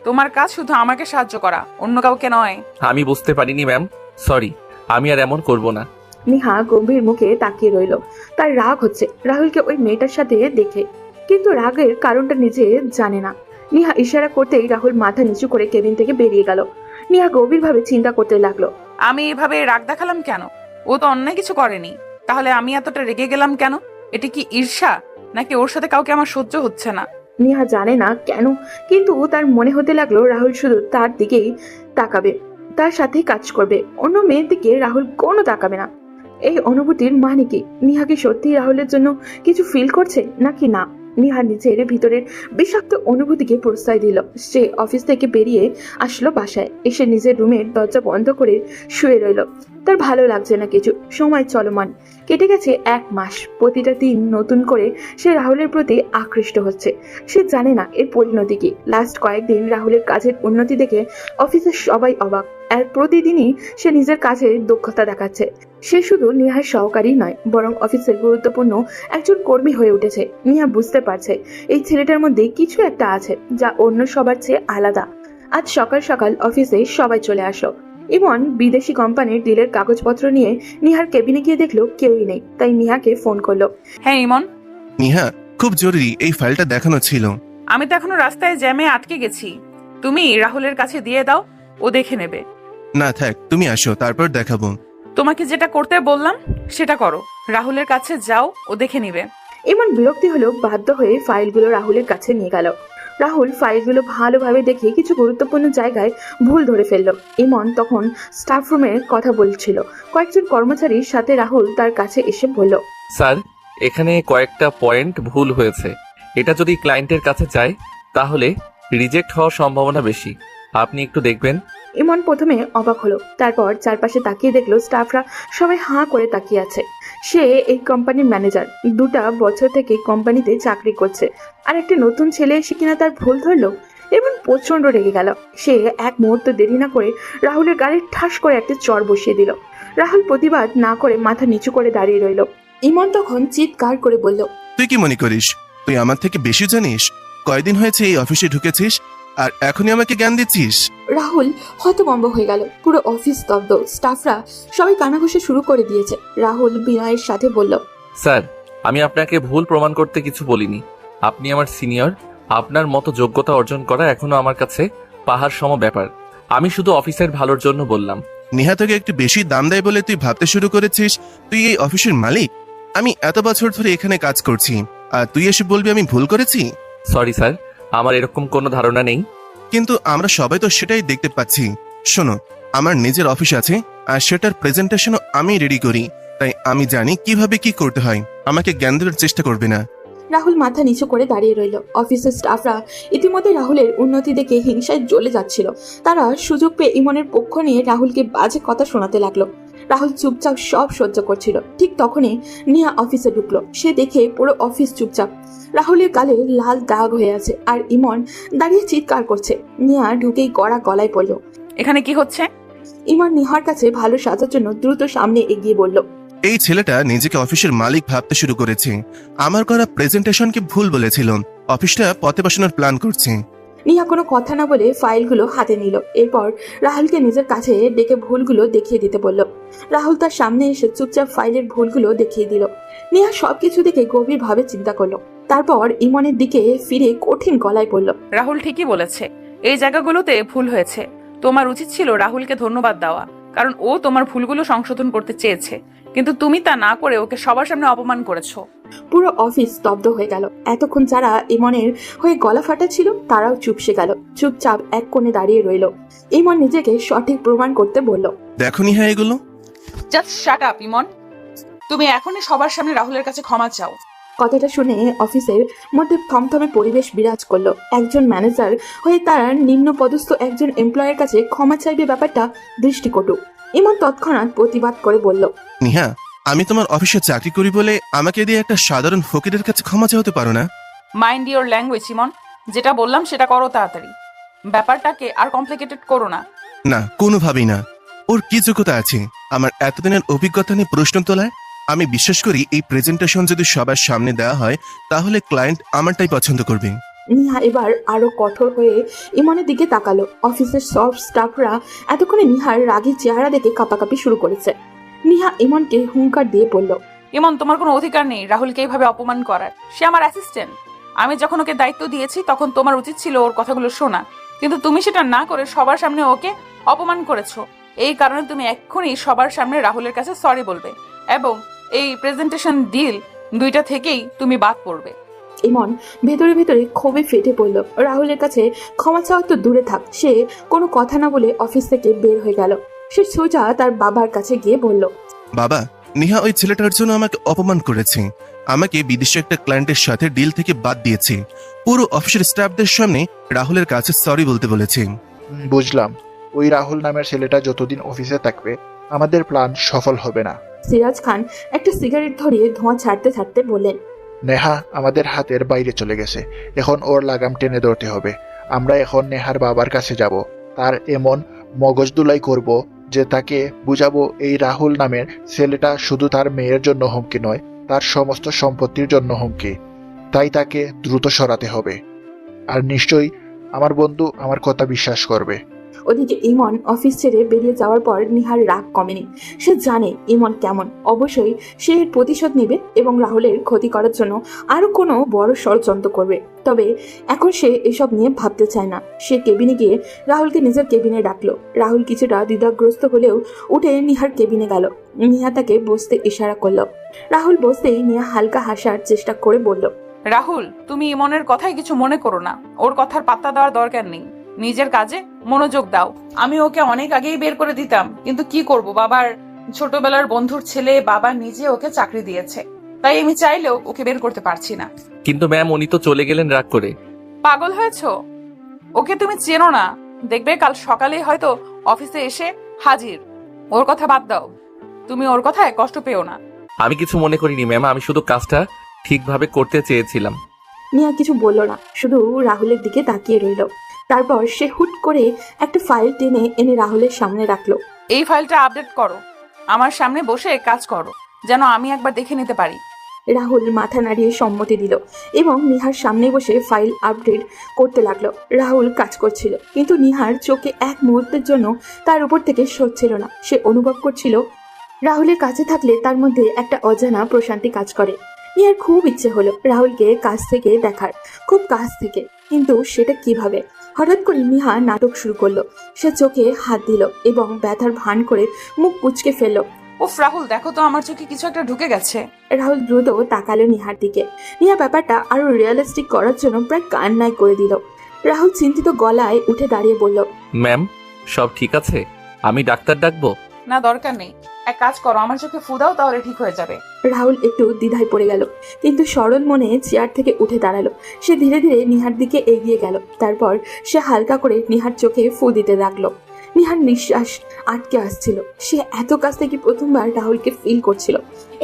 তোমার কাজ শুধু আমাকে সাহায্য করা, অন্য কাউকে নয়। আমি বুঝতে পারিনি ম্যাম, সরি, আমি আর এমন করব না। নিহা গম্ভীর মুখে তাকিয়ে রইল। তার রাগ হচ্ছে রাহুলকে ওই মেয়েটার সাথে দেখে, কিন্তু রাগের কারণটা নিজে জানে না। নিহা ইশারা করতেই রাহুল মাথা নিচু করে কেবিন থেকে বেরিয়ে গেল। নিহা গভীরভাবে চিন্তা করতে লাগলো। আমি এভাবে রাগ দেখালাম কেন? ও তো অন্যায় কিছু করেনি, তাহলে আমি এতটা রেগে গেলাম কেন? এটা কি ঈর্ষা, নাকি ওর সাথে কাউকে আমার সহ্য হচ্ছে না? নিহা জানে না কেন, কিন্তু তার মনে হতে লাগলো রাহুল শুধু তার দিকেই তাকাবে, তার সাথেই কাজ করবে, অন্য মেয়ের দিকে রাহুল কোনো তাকাবে না। এই অনুভূতির মানে কি? নিহা কি সত্যি রাহুলের জন্য কিছু ফিল করছে নাকি না? নিহা নিজের ভিতরের বিষাক্ত অনুভূতিকে প্রশ্রয় দিল। সে অফিস থেকে বেরিয়ে আসলো বাসায়, এসে নিজের রুমের দরজা বন্ধ করে শুয়ে রইল। তার ভালো লাগছে না কিছু। সময় চলমান, কেটে গেছে 1 মাস। প্রতিটা দিন নতুন করে সে রাহুলের প্রতি আকৃষ্ট হচ্ছে। সে জানে না এর পরিণতি কি। লাস্ট কয়েকদিন রাহুলের কাজের উন্নতি দেখে অফিসের সবাই অবাক। আর প্রতিদিনই সে নিজের কাজে দক্ষতা দেখাচ্ছে। সে শুধু নিহার সহকারী নয়, বরং অফিসের গুরুত্বপূর্ণ একজন কর্মী হয়ে উঠেছে। নিহা বুঝতে পারছে এই ছেলেটার মধ্যে কিছু একটা আছে যা অন্য সবার চেয়ে আলাদা। আজ সকাল সকাল অফিসে সবাই চলে আসলো। ইমন বিদেশি কোম্পানির ডিলের কাগজপত্র নিয়ে নিহার কেবিনে গিয়ে দেখলো কেউই নেই, তাই নিহাকে ফোন করলো। হ্যাঁ ইমন, নিহা, খুব জরুরি এই ফাইলটা দেখানো ছিল। আমি তো এখনো রাস্তায় জ্যামে আটকে গেছি। তুমি রাহুলের কাছে দিয়ে দাও, ও দেখে নেবে। না থাক, তুমি আসো, তারপর দেখাবো। তোমাকে যেটা করতে বললাম সেটা করো। রাহুলের কাছে যাও, ও দেখে নিবে। ইমন বিরক্তি হলো, বাধ্য হয়ে ফাইলগুলো রাহুলের কাছে নিয়ে গেল। রাহুল ফাইলগুলো ভালোভাবে দেখে কিছু গুরুত্বপূর্ণ জায়গায় ভুল ধরে ফেলল। ইমন তখন স্টাফ রুমের কথা বলছিল। কয়েকজন কর্মচারীর সাথে রাহুল তার কাছে এসে বলল, স্যার, এখানে কয়েকটা পয়েন্ট ভুল হয়েছে। এটা যদি ক্লায়েন্টের কাছে যায় তাহলে রিজেক্ট হওয়ার সম্ভাবনা বেশি। আপনি একটু দেখবেন। ইমন প্রথমে অবাক হলো, তারপর চারপাশে তাকিয়ে দেখলো স্টাফরা সবাই হাঁ করে তাকিয়ে আছে। সে এই কোম্পানির ম্যানেজার, 2টা বছর থেকে কোম্পানিতে চাকরি করছে, আর একটা নতুন ছেলে এসে কিনা তার ভুল ধরলো। ইমন প্রচন্ড রেগে গেল। সে এক মুহূর্ত দেরি না করে রাহুলের গাড়ি ঠাস করে একটা চড় বসিয়ে দিল। রাহুল প্রতিবাদ না করে মাথা নিচু করে দাঁড়িয়ে রইল। ইমন তখন চিৎকার করে বলল, তুই কি মনে করিস তুই আমার থেকে বেশি জানিস? কয়দিন হয়েছে এই অফিসে ঢুকেছিস আর এখনই আমাকে জ্ঞান দিচ্ছিস? রাহুল হতভম্ব হয়ে গেল। পুরো অফিস স্তব্ধ, স্টাফরা সবাই কানাঘুষা শুরু করে দিয়েছে। রাহুল বিনয়ের সাথে বলল, স্যার, আমি আপনাকে ভুল প্রমাণ করতে কিছু বলিনি। আপনি আমার সিনিয়র, আপনার মতো যোগ্যতা অর্জন করা এখনো আমার কাছে পাহাড় সম ব্যাপার। আমি শুধু অফিসের ভালোর জন্য বললাম। নিহা তোকে একটু বেশি দাম দেয় বলে তুই ভাবতে শুরু করেছিস তুই এই অফিসের মালিক? আমি এত বছর ধরে এখানে কাজ করছি, আর তুই এসে বলবি আমি ভুল করেছি? সরি স্যার, আমার এরকম কোনো ধারণা নেই। কিন্তু আমরা সবাই তো সেটাই দেখতে পাচ্ছি। শোনো, আমার নিজের অফিস আছে, আর সেটার প্রেজেন্টেশনও আমি রেডি করি, তাই আমি জানি কিভাবে কি করতে হয়। আমাকে জ্ঞান দেওয়ার চেষ্টা করবে না। রাহুল মাথা নিচু করে দাঁড়িয়ে রইল। অফিসের স্টাফরা ইতিমধ্যে রাহুলের উন্নতি দেখে হিংসায় জ্বলে যাচ্ছিল। তারা সুযোগ পেয়ে ইমনের পক্ষ নিয়ে রাহুলকে বাজে কথা শোনাতে লাগলো। রাহুল চুপচাপ সব সহ্য করছিল। ঠিক তখনই নিহা অফিসে ঢুকলো। সে দেখে পুরো অফিস চুপচাপ। রাহুলের গালে লাল দাগ হয়ে আছে, আর ইমন দাঁড়িয়ে চিৎকার করছে। নিহা ঢুকেই গড়া গলায় পড়ল, এখানে কি হচ্ছে? ইমন নিহার কাছে ভালো সাজার জন্য দ্রুত সামনে এগিয়ে বলল, এই ছেলেটা নিজেকে অফিসের মালিক ভাবতে শুরু করেছে। আমার করা প্রেজেন্টেশনকে ভুল বলেছিল, অফিসটা পথে বসানোর প্ল্যান করছে। নিহা কোনো কথা না বলে ফাইলগুলো হাতে নিল। এরপর রাহুলকে নিজের কাছে ডেকে ভুলগুলো দেখিয়ে দিতে বলল। রাহুল তার সামনে এসে চুপচাপ ফাইলের ভুলগুলো দেখিয়ে দিল। নিহা সবকিছু দেখে গভীরভাবে চিন্তা করলো। তারপর ইমনের দিকে ফিরে কঠিন গলায় বলল, রাহুল ঠিকই বলেছে, এই জায়গাগুলোতে ভুল হয়েছে। তোমার উচিত ছিল রাহুলকে ধন্যবাদ দেওয়া, কারণ ও তোমার ভুলগুলো সংশোধন করতে চেয়েছে, কিন্তু তুমি তা না করে ওকে সবার সামনে অপমান করেছো। পুরো অফিস স্তব্ধ হয়ে গেল। এতক্ষণ যারা ইমনের হয়ে গলা ফাটাচ্ছিল তারাও চুপসে গেল, চুপচাপ এক কোণে দাঁড়িয়ে রইল। ইমন নিজেকে সঠিক প্রমাণ করতে বলল, দেখো নিহা, এগুলো জাস্ট শাট আপ ইমন। তুমি এখনই সবার সামনে রাহুলের কাছে ক্ষমা চাও। কথাটা শুনে অফিসের মধ্যে থমথমে পরিবেশ বিরাজ করলো। একজন ম্যানেজার হয়ে তার নিম্ন পদস্থ একজন এমপ্লয়ের কাছে ক্ষমা চাইবে, ব্যাপারটা দৃষ্টিকটু। ইমন তৎক্ষণাৎ প্রতিবাদ করে বলল, নিহা, আমি তোমার অফিসে চাকরি করি বলে আমাকে দিয়ে একটা সাধারণ ফকিরের কাছে ক্ষমা চাইতে পারো না? মাইন্ড ইওর ল্যাঙ্গুয়েজ ইমন, যেটা বললাম সেটা করো তাড়াতাড়ি। ব্যাপারটাকে আর কমপ্লিকেটেড করো না। না, কোনোভাবেই না। ওর কি যোগ্যতা আছে আমার এতদিনের অভিজ্ঞতা নিয়ে প্রশ্ন তোলার? আমি বিশ্বাস করি এই প্রেজেন্টেশন যদি সবার সামনে দেওয়া হয় তাহলে ক্লায়েন্ট আমারটাই পছন্দ করবে। নিহা এবার আরো কঠোর হয়ে ইমনের দিকে তাকালো। অফিসের সব স্টাফরা এতক্ষণে নিহার রাগী চেহারা দেখে কাঁপাকাঁপি শুরু করেছে। নিহা ইমনকে হুঙ্কার দিয়ে বলল, ইমন, তোমার কোনো অধিকার নেই রাহুলকে এইভাবে অপমান করার। সে আমার অ্যাসিস্ট্যান্ট। আমি যখন ওকে দায়িত্ব দিয়েছি তখন তোমার উচিত ছিল ওর কথাগুলো শোনা, কিন্তু তুমি সেটা না করে সবার সামনে ওকে অপমান করেছো। এই কারণে তুমি এক্ষুনি সবার সামনে রাহুলের কাছে সরি বলবে এবং এই প্রেজেন্টেশন ডিল দুইটা থেকেই তুমি বাদ পড়বে। ইমন ভেতরে ভেতরে ক্ষোভে ফেটে পড়ল। রাহুলের কাছে ক্ষমা চাওয়া তো দূরে থাক, সে কোনো কথা না বলে অফিস থেকে বের হয়ে গেল। সে সোজা তার বাবার কাছে গিয়ে বলল, বাবা, নিহা ওই ছেলেটার জন্য আমাকে অপমান করেছে। আমাকে বিদেশে একটা ক্লায়েন্টের সাথে ডিল থেকে বাদ দিয়েছে। পুরো অফিসের স্টাফদের সামনে রাহুলের কাছে সরি বলতে বলেছে। বুঝলাম, ওই রাহুল নামের ছেলেটা যতদিন অফিসে থাকবে আমাদের প্ল্যান সফল হবে না। সিরাজ খান একটা সিগারেট ধরিয়ে ধোঁয়া ছাড়তে ছাড়তে বললেন, নেহা আমাদের হাতের বাইরে চলে গেছে, এখন ওর লাগাম টেনে ধরতে হবে। আমরা এখন নেহার বাবার কাছে যাব, তার এমন মগজদুলাই করব যে তাকে বুঝাবো এই রাহুল নামের ছেলেটা শুধু তার মেয়ের জন্য হুমকি নয়, তার সমস্ত সম্পত্তির জন্য হুমকি। তাই তাকে দ্রুত সরাতে হবে। আর নিশ্চয়ই আমার বন্ধু আমার কথা বিশ্বাস করবে। ওদিকে ইমন অফিস ছেড়ে বেরিয়ে যাওয়ার পর নিহার রাগ কমেনি। সে জানে ইমন কেমন, অবশ্যই সে এর প্রতিশোধ নেবে এবং রাহুলের ক্ষতি করার জন্য আরো কোনো বড় ষড়যন্ত্র করবে। তবে এখন সে এসব নিয়ে ভাবতে চায় না। সে কেবিনে গিয়ে রাহুলকে নিজের কেবিনে ডাকলো। রাহুল কিছুটা দ্বিধাগ্রস্ত হলেও উঠে নিহার কেবিনে গেল। নিহা তাকে বসতে ইশারা করলো। রাহুল বসতেই নিহা হালকা হাসার চেষ্টা করে বলল, রাহুল, তুমি ইমনের কথাই কিছু মনে করো না। ওর কথার পাত্তা দেওয়ার দরকার নেই। নিজের কাজে মনোযোগ দাও। আমি ওকে অনেক আগেই বের করে দিতাম, কিন্তু কি করব, বাবার ছোটবেলার বন্ধুর ছেলে, বাবা নিজে ওকে চাকরি দিয়েছে, তাই আমি চাইলেও ওকে বের করতে পারছি না। কিন্তু ম্যাম, উনি তো চলে গেলেন রাগ করে। পাগল হয়েছো? ওকে তুমি চেনো না। দেখবে কাল সকালে হয়তো অফিসে এসে হাজির। ওর কথা বাদ দাও, তুমি ওর কথায় কষ্ট পেও না। আমি কিছু মনে করিনি ম্যাম, আমি শুধু কাজটা ঠিকভাবে করতে চেয়েছিলাম। নিহা কিছু বলল না, শুধু রাহুলের দিকে তাকিয়ে রইল। তারপর সে হুট করে একটা ফাইল টেনে এনে রাহুলের সামনে রাখলো। এই ফাইলটা আপডেট করো, আমার সামনে বসে কাজ করো, যেন আমি একবার দেখে নিতে পারি। রাহুল মাথা নাড়িয়ে সম্মতি দিল এবং নিহার সামনে বসে ফাইল আপডেট করতে লাগলো। রাহুল কাজ করছিল, কিন্তু নিহার চোখে এক মুহূর্তের জন্য তার উপর থেকে সরছিল না। সে অনুভব করছিল রাহুলের কাছে থাকলে তার মধ্যে একটা অজানা প্রশান্তি কাজ করে। নিহার খুব ইচ্ছে হলো রাহুলকে কাছ থেকে দেখার, খুব কাছ থেকে, কিন্তু সেটা কিভাবে? হঠাৎ করে নিহা নাটক শুরু করলো। সে চোখে হাত দিল এবং ব্যথার ভান করে মুখ কুঁচকে ফেললো। উফ রাহুল, দেখো তো আমার চোখে কিছু একটা ঢুকে গেছে। রাহুল দ্রুত তাকালো নিহার দিকে। নিহা ব্যাপারটা আরো রিয়েলিস্টিক করার জন্য প্রায় কান্নায় করে দিল। রাহুল চিন্তিত গলায় উঠে দাঁড়িয়ে বলল, ম্যাম, সব ঠিক আছে? আমি ডাক্তার ডাকবো? না, দরকার নেই। এক কাজ করো, আমার চোখে ফু দাও, তাহলে ঠিক হয়ে যাবে। রাহুল একটু দ্বিধায় পড়ে গেল, কিন্তু সরল মনে চেয়ার থেকে উঠে দাঁড়ালো। সে ধীরে ধীরে নিহার দিকে এগিয়ে গেল। তারপর সে হালকা করে নিহার চোখে ফু দিতে লাগলো। নিহার নিঃশ্বাস আটকে আসছিল। সে এত কাছ থেকে প্রথমবার রাহুলকে ফিল করছিল।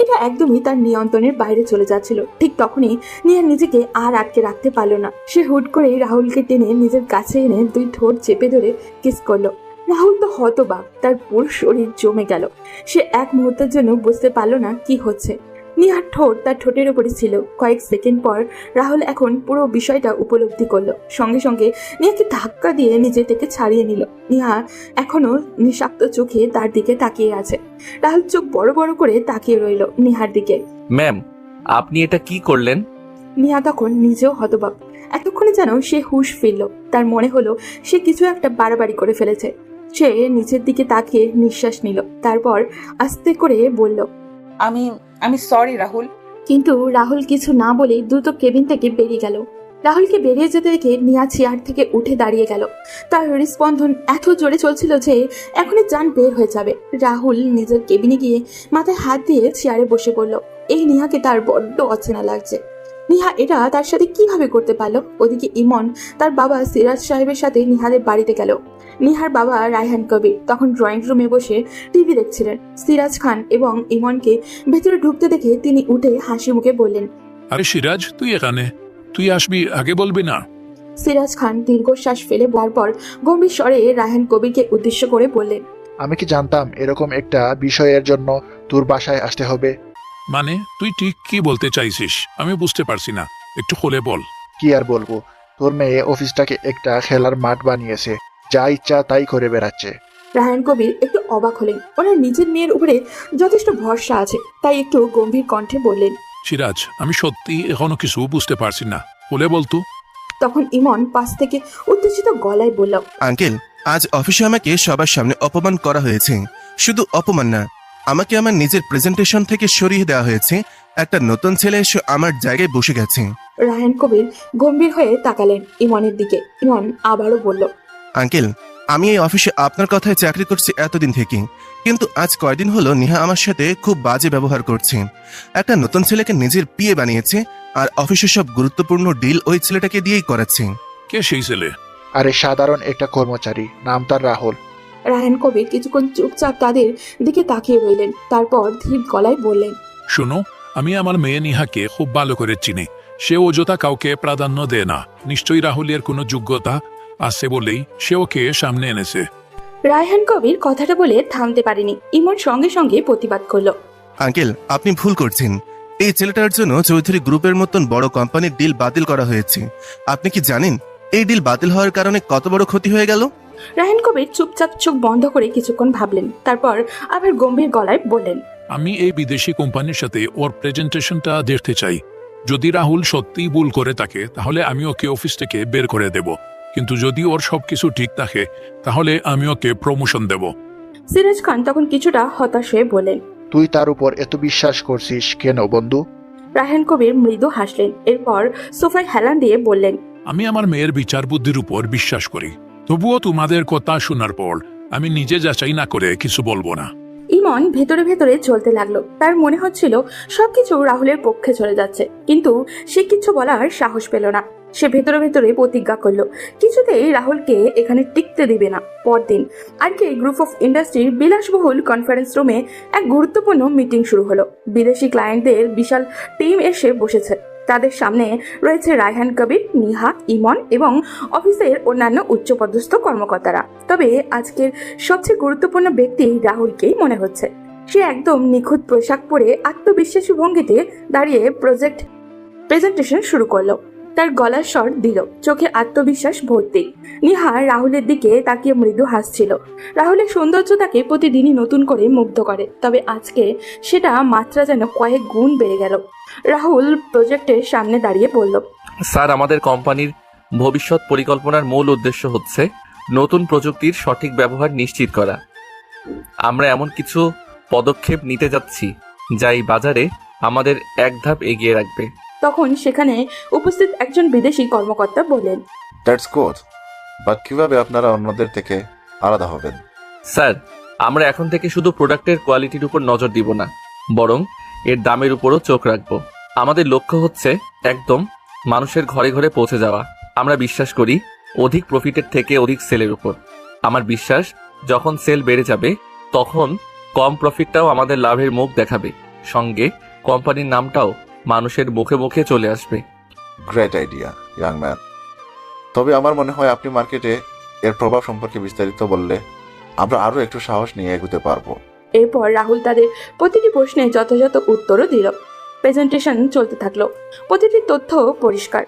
এটা একদমই তার নিয়ন্ত্রণের বাইরে চলে যাচ্ছিল। ঠিক তখনই নিহার নিজেকে আর আটকে রাখতে পারলো না। সে হুট করে রাহুলকে টেনে নিজের কাছে এনে দুই ঠোঁট চেপে ধরে কিস করলো। রাহুল তো হতবাক, তার পুরো শরীর জমে গেল। সে এক মুহূর্তের জন্য বুঝতে পারলো না কি হচ্ছে। নিহার ঠোঁট তার ঠোঁটের উপরে ছিল। কয়েক সেকেন্ড পর রাহুল এখন পুরো বিষয়টা উপলব্ধি করলো। সঙ্গে সঙ্গে নিহাকে ধাক্কা দিয়ে নিজে থেকে ছাড়িয়ে নিল। নিহা এখনো নিঃশব্দ চোখে তার দিকে তাকিয়ে আছে। রাহুল চোখ বড় বড় করে তাকিয়ে রইল নিহার দিকে। ম্যাম, আপনি এটা কি করলেন? নিহা তখন নিজেও হতবাক। এতক্ষণে যেন সে হুঁশ ফিরল। তার মনে হলো সে কিছু একটা বাড়াবাড়ি করে ফেলেছে। সে নিচের দিকে তাকিয়ে নিঃশ্বাস নিল। তারপর আস্তে করে বলল, আমি সরি রাহুল। কিন্তু রাহুল কিছু না বলে দ্রুত কেবিন থেকে বেরিয়ে গেল। রাহুলকে বেরিয়ে যেতে দেখে নিয়া চেয়ার থেকে উঠে দাঁড়িয়ে গেল। তার হৃদস্পন্দন এত জোরে চলছিল যে এখনই যান বের হয়ে যাবে। রাহুল নিজের কেবিনে গিয়ে মাথায় হাত দিয়ে চেয়ারে বসে পড়ল। এই নিহাকে তার বড্ড অচেনা লাগছে। নিহা এটা তার সাথে কিভাবে করতে পারলো? ওদিকে ইমন তার বাবা সিরাজ সাহেবের সাথে নিহাদের বাড়িতে গেল। নিহার বাবা রায়হান কবির তখন ড্রয়িং রুমে বসে টিভি দেখছিলেন। সিরাজ খান এবং ইমনকে ভেতরে ঢুকতে দেখে তিনি উঠে হাসি মুখে বললেন, আরে সিরাজ, তুই এখানে? তুই আসবি, আগে বলবি না? সিরাজ খান দীর্ঘশ্বাস ফেলে তারপর গম্ভীর স্বরে রায়হান কবিরকে উদ্দেশ্য করে বললেন, আমি কি জানতাম এরকম একটা বিষয়ের জন্য তোর বাসায় আসতে হবে? মানে তুই ঠিক কি বলতে চাইছিস আমি বুঝতে পারছি না, একটু খুলে বল। কি আর বলবো, তোর মেয়ে অফিসটাকে একটা খেলার মাঠ বানিয়েছে, যা ইচ্ছা তাই করে বেড়াচ্ছে। রায়হান কবির একটু অবাক হলেন। ওনার নিজের মেয়ের উপরে যথেষ্ট ভরসা আছে, তাই একটু গম্ভীর কণ্ঠে বললেন, সিরাজ, আমি সত্যি এখনো কিছু বুঝতে পারছি না, খুলে বলতো। তখন ইমন পাশ থেকে উত্তেজিত গলায় বলল, আঙ্কেল, আজ অফিসে আমাকে সবার সামনে অপমান করা হয়েছে। শুধু অপমান না, আমাকে আমার নিজের প্রেজেন্টেশন থেকে সরিয়ে দেওয়া হয়েছে। একটা নতুন ছেলে এসে আমার জায়গায় বসে গেছে। রায়হান কবির গম্ভীর হয়ে তাকালেন ইমনের দিকে। ইমন আবারও বলল, আঙ্কেল, আমি এই অফিসে আপনার কথায় চাকরি করছি এতদিন থেকে, কিন্তু আজ কয়দিন হলো নেহা আমার সাথে খুব বাজে ব্যবহার করছে। একটা নতুন ছেলেকে নিজের পিএ বানিয়েছে, আর অফিসের সব গুরুত্বপূর্ণ ডিল ওই ছেলেটাকে দিয়েই করাচ্ছে। কে সেই ছেলে? আরে সাধারণ একটা কর্মচারী, নাম তার রাহুল। রায়হান কবির কিছুক্ষণ চুপচাপ তাদের দিকে তাকিয়ে রইলেন, তারপর ধীর গলায় বললেন, শোনো, আমি আমার মেয়ে নিহাকে খুব ভালো করে চিনি। সে অযথা কাউকে প্রাধান্য দেয় না। নিশ্চয়ই রাহুলের কোনো যোগ্যতা আছে বলেই সে ওকে সামনে এনেছে। রায়হান কবির কথাটা বলে থামতে পারেনি। ইমন সঙ্গে সঙ্গে প্রতিবাদ করল, আঙ্কেল, আপনি ভুল করছেন। এই ছেলেটার জন্য চৌধুরী গ্রুপের মতন বড় কোম্পানির ডিল বাতিল করা হয়েছে। আপনি কি জানেন এই ডিল বাতিল হওয়ার কারণে কত বড় ক্ষতি হয়ে গেল? রায়হান কবির চুপচাপ চোখ বন্ধ করে কিছুক্ষণ ভাবলেন, তারপর আবার গম্ভীর গলায় বললেন, আমি এই বিদেশি কোম্পানির সাথে ওর প্রেজেন্টেশনটা দেখতে চাই। যদি রাহুল সত্যিই ভুল করে থাকে তাহলে আমি ওকে অফিস থেকে বের করে দেব, কিন্তু যদি ওর সবকিছু ঠিক থাকে তাহলে আমি ওকে প্রমোশন দেব। সিরাজ খান তখন কিছুটা হতাশ হয়ে বললেন, তুই তার উপর এত বিশ্বাস করছিস কেন বন্ধু? রায়হান কবির মৃদু হাসলেন, এরপর সোফায় হেলান দিয়ে বললেন, আমি আমার মেয়ের বিচার বুদ্ধির উপর বিশ্বাস করি, তবুও তোমাদের কথা শোনার পর আমি নিজে যাচাই না করে কিছু বলবো না। ইমন ভেতরে ভেতরে চলতে লাগলো। তার মনে হচ্ছিল সবকিছু রাহুলের পক্ষে চলে যাচ্ছে, কিন্তু সে কিছু বলার সাহস পেল না। সে ভেতরে ভেতরে প্রতিজ্ঞা করলো কিছুতেই রাহুলকে এখানে টিকতে দিবে না। পরদিন আরকে গ্রুপ অফ ইন্ডাস্ট্রির বিলাসবহুল কনফারেন্স রুমে এক গুরুত্বপূর্ণ মিটিং শুরু হলো। বিদেশি ক্লায়েন্টদের বিশাল টিম এসে বসেছে। তাদের সামনে রয়েছে রায়হান কবির, নিহা, ইমন এবং অফিসের অন্যান্য উচ্চপদস্থ কর্মকর্তারা। তবে আজকের সবচেয়ে গুরুত্বপূর্ণ ব্যক্তি রাহুলকেই মনে হচ্ছে। সে একদম নিখুঁত পোশাক পরে আত্মবিশ্বাসী ভঙ্গিতে দাঁড়িয়ে প্রেজেন্টেশন শুরু করলো। তার গলার স্বর দিল, চোখে আত্মবিশ্বাস ভর্তি। নিহা রাহুলের দিকে তাকিয়ে মৃদু হাসছিল। রাহুলের সৌন্দর্য তাকে প্রতিদিনই নতুন করে মুগ্ধ করে, তবে আজকে সেটা মাত্রা যেন কয়েক গুণ বেড়ে গেল। রাহুল প্রজেক্টের সামনে দাঁড়িয়ে বলল, স্যার, আমাদের কোম্পানির ভবিষ্যৎ পরিকল্পনার মূল উদ্দেশ্য হচ্ছে নতুন প্রযুক্তির সঠিক ব্যবহার নিশ্চিত করা। আমরা এমন কিছু পদক্ষেপ নিতে যাচ্ছি যা এই বাজারে আমাদের এক ধাপ এগিয়ে রাখবে। তখন সেখানে উপস্থিত একজন বিদেশি কর্মকর্তা বললেন, দ্যাটস গুড, বাট কিভাবে আপনারা অন্যদের থেকে আলাদা হবেন? স্যার, আমরা এখন থেকে শুধু প্রোডাক্টের কোয়ালিটির উপর নজর দিব না, বরং এর দামের উপরও চোখ রাখবো। আমাদের লক্ষ্য হচ্ছে একদম মানুষের ঘরে ঘরে পৌঁছে যাওয়া। আমরা বিশ্বাস করি অধিক প্রফিটের থেকে অধিক সেলের উপর। আমার বিশ্বাস যখন সেল বেড়ে যাবে তখন কম প্রফিটটাও আমাদের লাভের মুখ দেখাবে, সঙ্গে কোম্পানির নামটাও মানুষের মুখে মুখে চলে আসবে। Great idea young man. তবে আমার মনে হয় আপনি মার্কেটে এর প্রভাব সম্পর্কে বিস্তারিত বললে আমরা আরো একটু সাহস নিয়ে এগোতে পারবো। এরপর রাহুল তাদের প্রতিটি প্রশ্নে যথাযথ উত্তরও দিল। প্রেজেন্টেশন চলতে থাকলো। প্রতিটি তথ্য পরিষ্কার,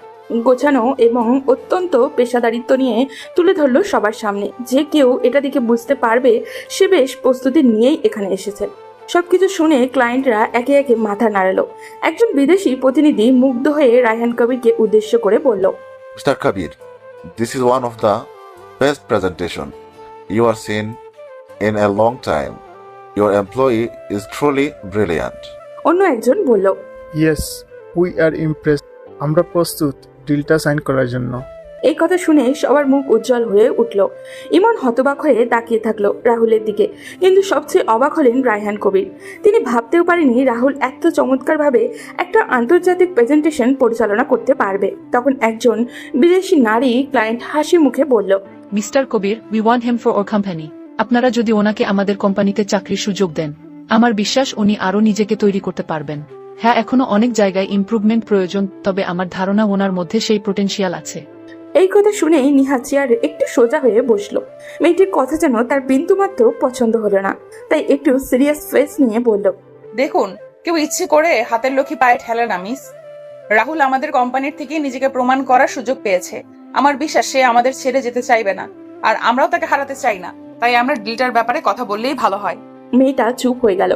গোছানো এবং অত্যন্ত পেশাদারিত্ব নিয়ে তুলে ধরলো সবার সামনে। যে কেউ এটা দেখে বুঝতে পারবে সে বেশ প্রস্তুতি নিয়েই এখানে এসেছে। সবকিছু শুনে ক্লায়েন্টরা একে একে মাথা নাড়ালো। একজন বিদেশি প্রতিনিধি মুগ্ধ হয়ে রায়হান কবিরকে উদ্দেশ্য করে বলল, mister Kabir, this is one of the best presentation you are seen in a long time. Your employee is truly brilliant. অন্য একজন বলল, ইয়েস, উই আর ইমপ্রেসড। আমরা প্রস্তুত। ডিলটা সাইন করার জন্য। এই কথা শুনে সবার মুখ উজ্জ্বল হয়ে উঠল। ইমন হতবাক হয়ে তাকিয়ে থাকলো রাহুলের দিকে, কিন্তু সবচেয়ে অবাক হলেন রায়হান কবির। তিনি ভাবতেও পারেনি রাহুল এত চমৎকারভাবে একটা আন্তর্জাতিক প্রেজেন্টেশন পরিচালনা করতে পারবে। তখন একজন বিদেশি নারী ক্লায়েন্ট হাসি মুখে বলল, mister Kabir, we want him for or company. আপনারা যদি ওনাকে আমাদের কোম্পানিতে চাকরির সুযোগ দেন, আমার বিশ্বাস উনি আরো নিজেকে তৈরি করতে পারবেন। হ্যাঁ, এখনো অনেক জায়গায় ইমপ্রুভমেন্ট প্রয়োজন, তবে আমার ধারণা ওনার মধ্যে সেই পোটেনশিয়াল আছে। এই কথা শুনেই নিহা চেয়ারে একটু সোজা হয়ে বসলো। মেয়েটির কথা যেন তার বিন্দুমাত্র পছন্দ হলো না, তাই একটু সিরিয়াস ফেস নিয়ে বলল, দেখুন, কেউ ইচ্ছে করে হাতের লক্ষ্মী পায়ে ঠেলে না মিস। রাহুল আমাদের কোম্পানির থেকে নিজেকে প্রমাণ করার সুযোগ পেয়েছে। আমার বিশ্বাস সে আমাদের ছেড়ে যেতে চাইবে না, আর আমরাও তাকে হারাতে চাই না। তাই আমরা ডিলটার ব্যাপারে কথা বললেই ভালো হয়। মেয়েটা চুপ হয়ে গেল।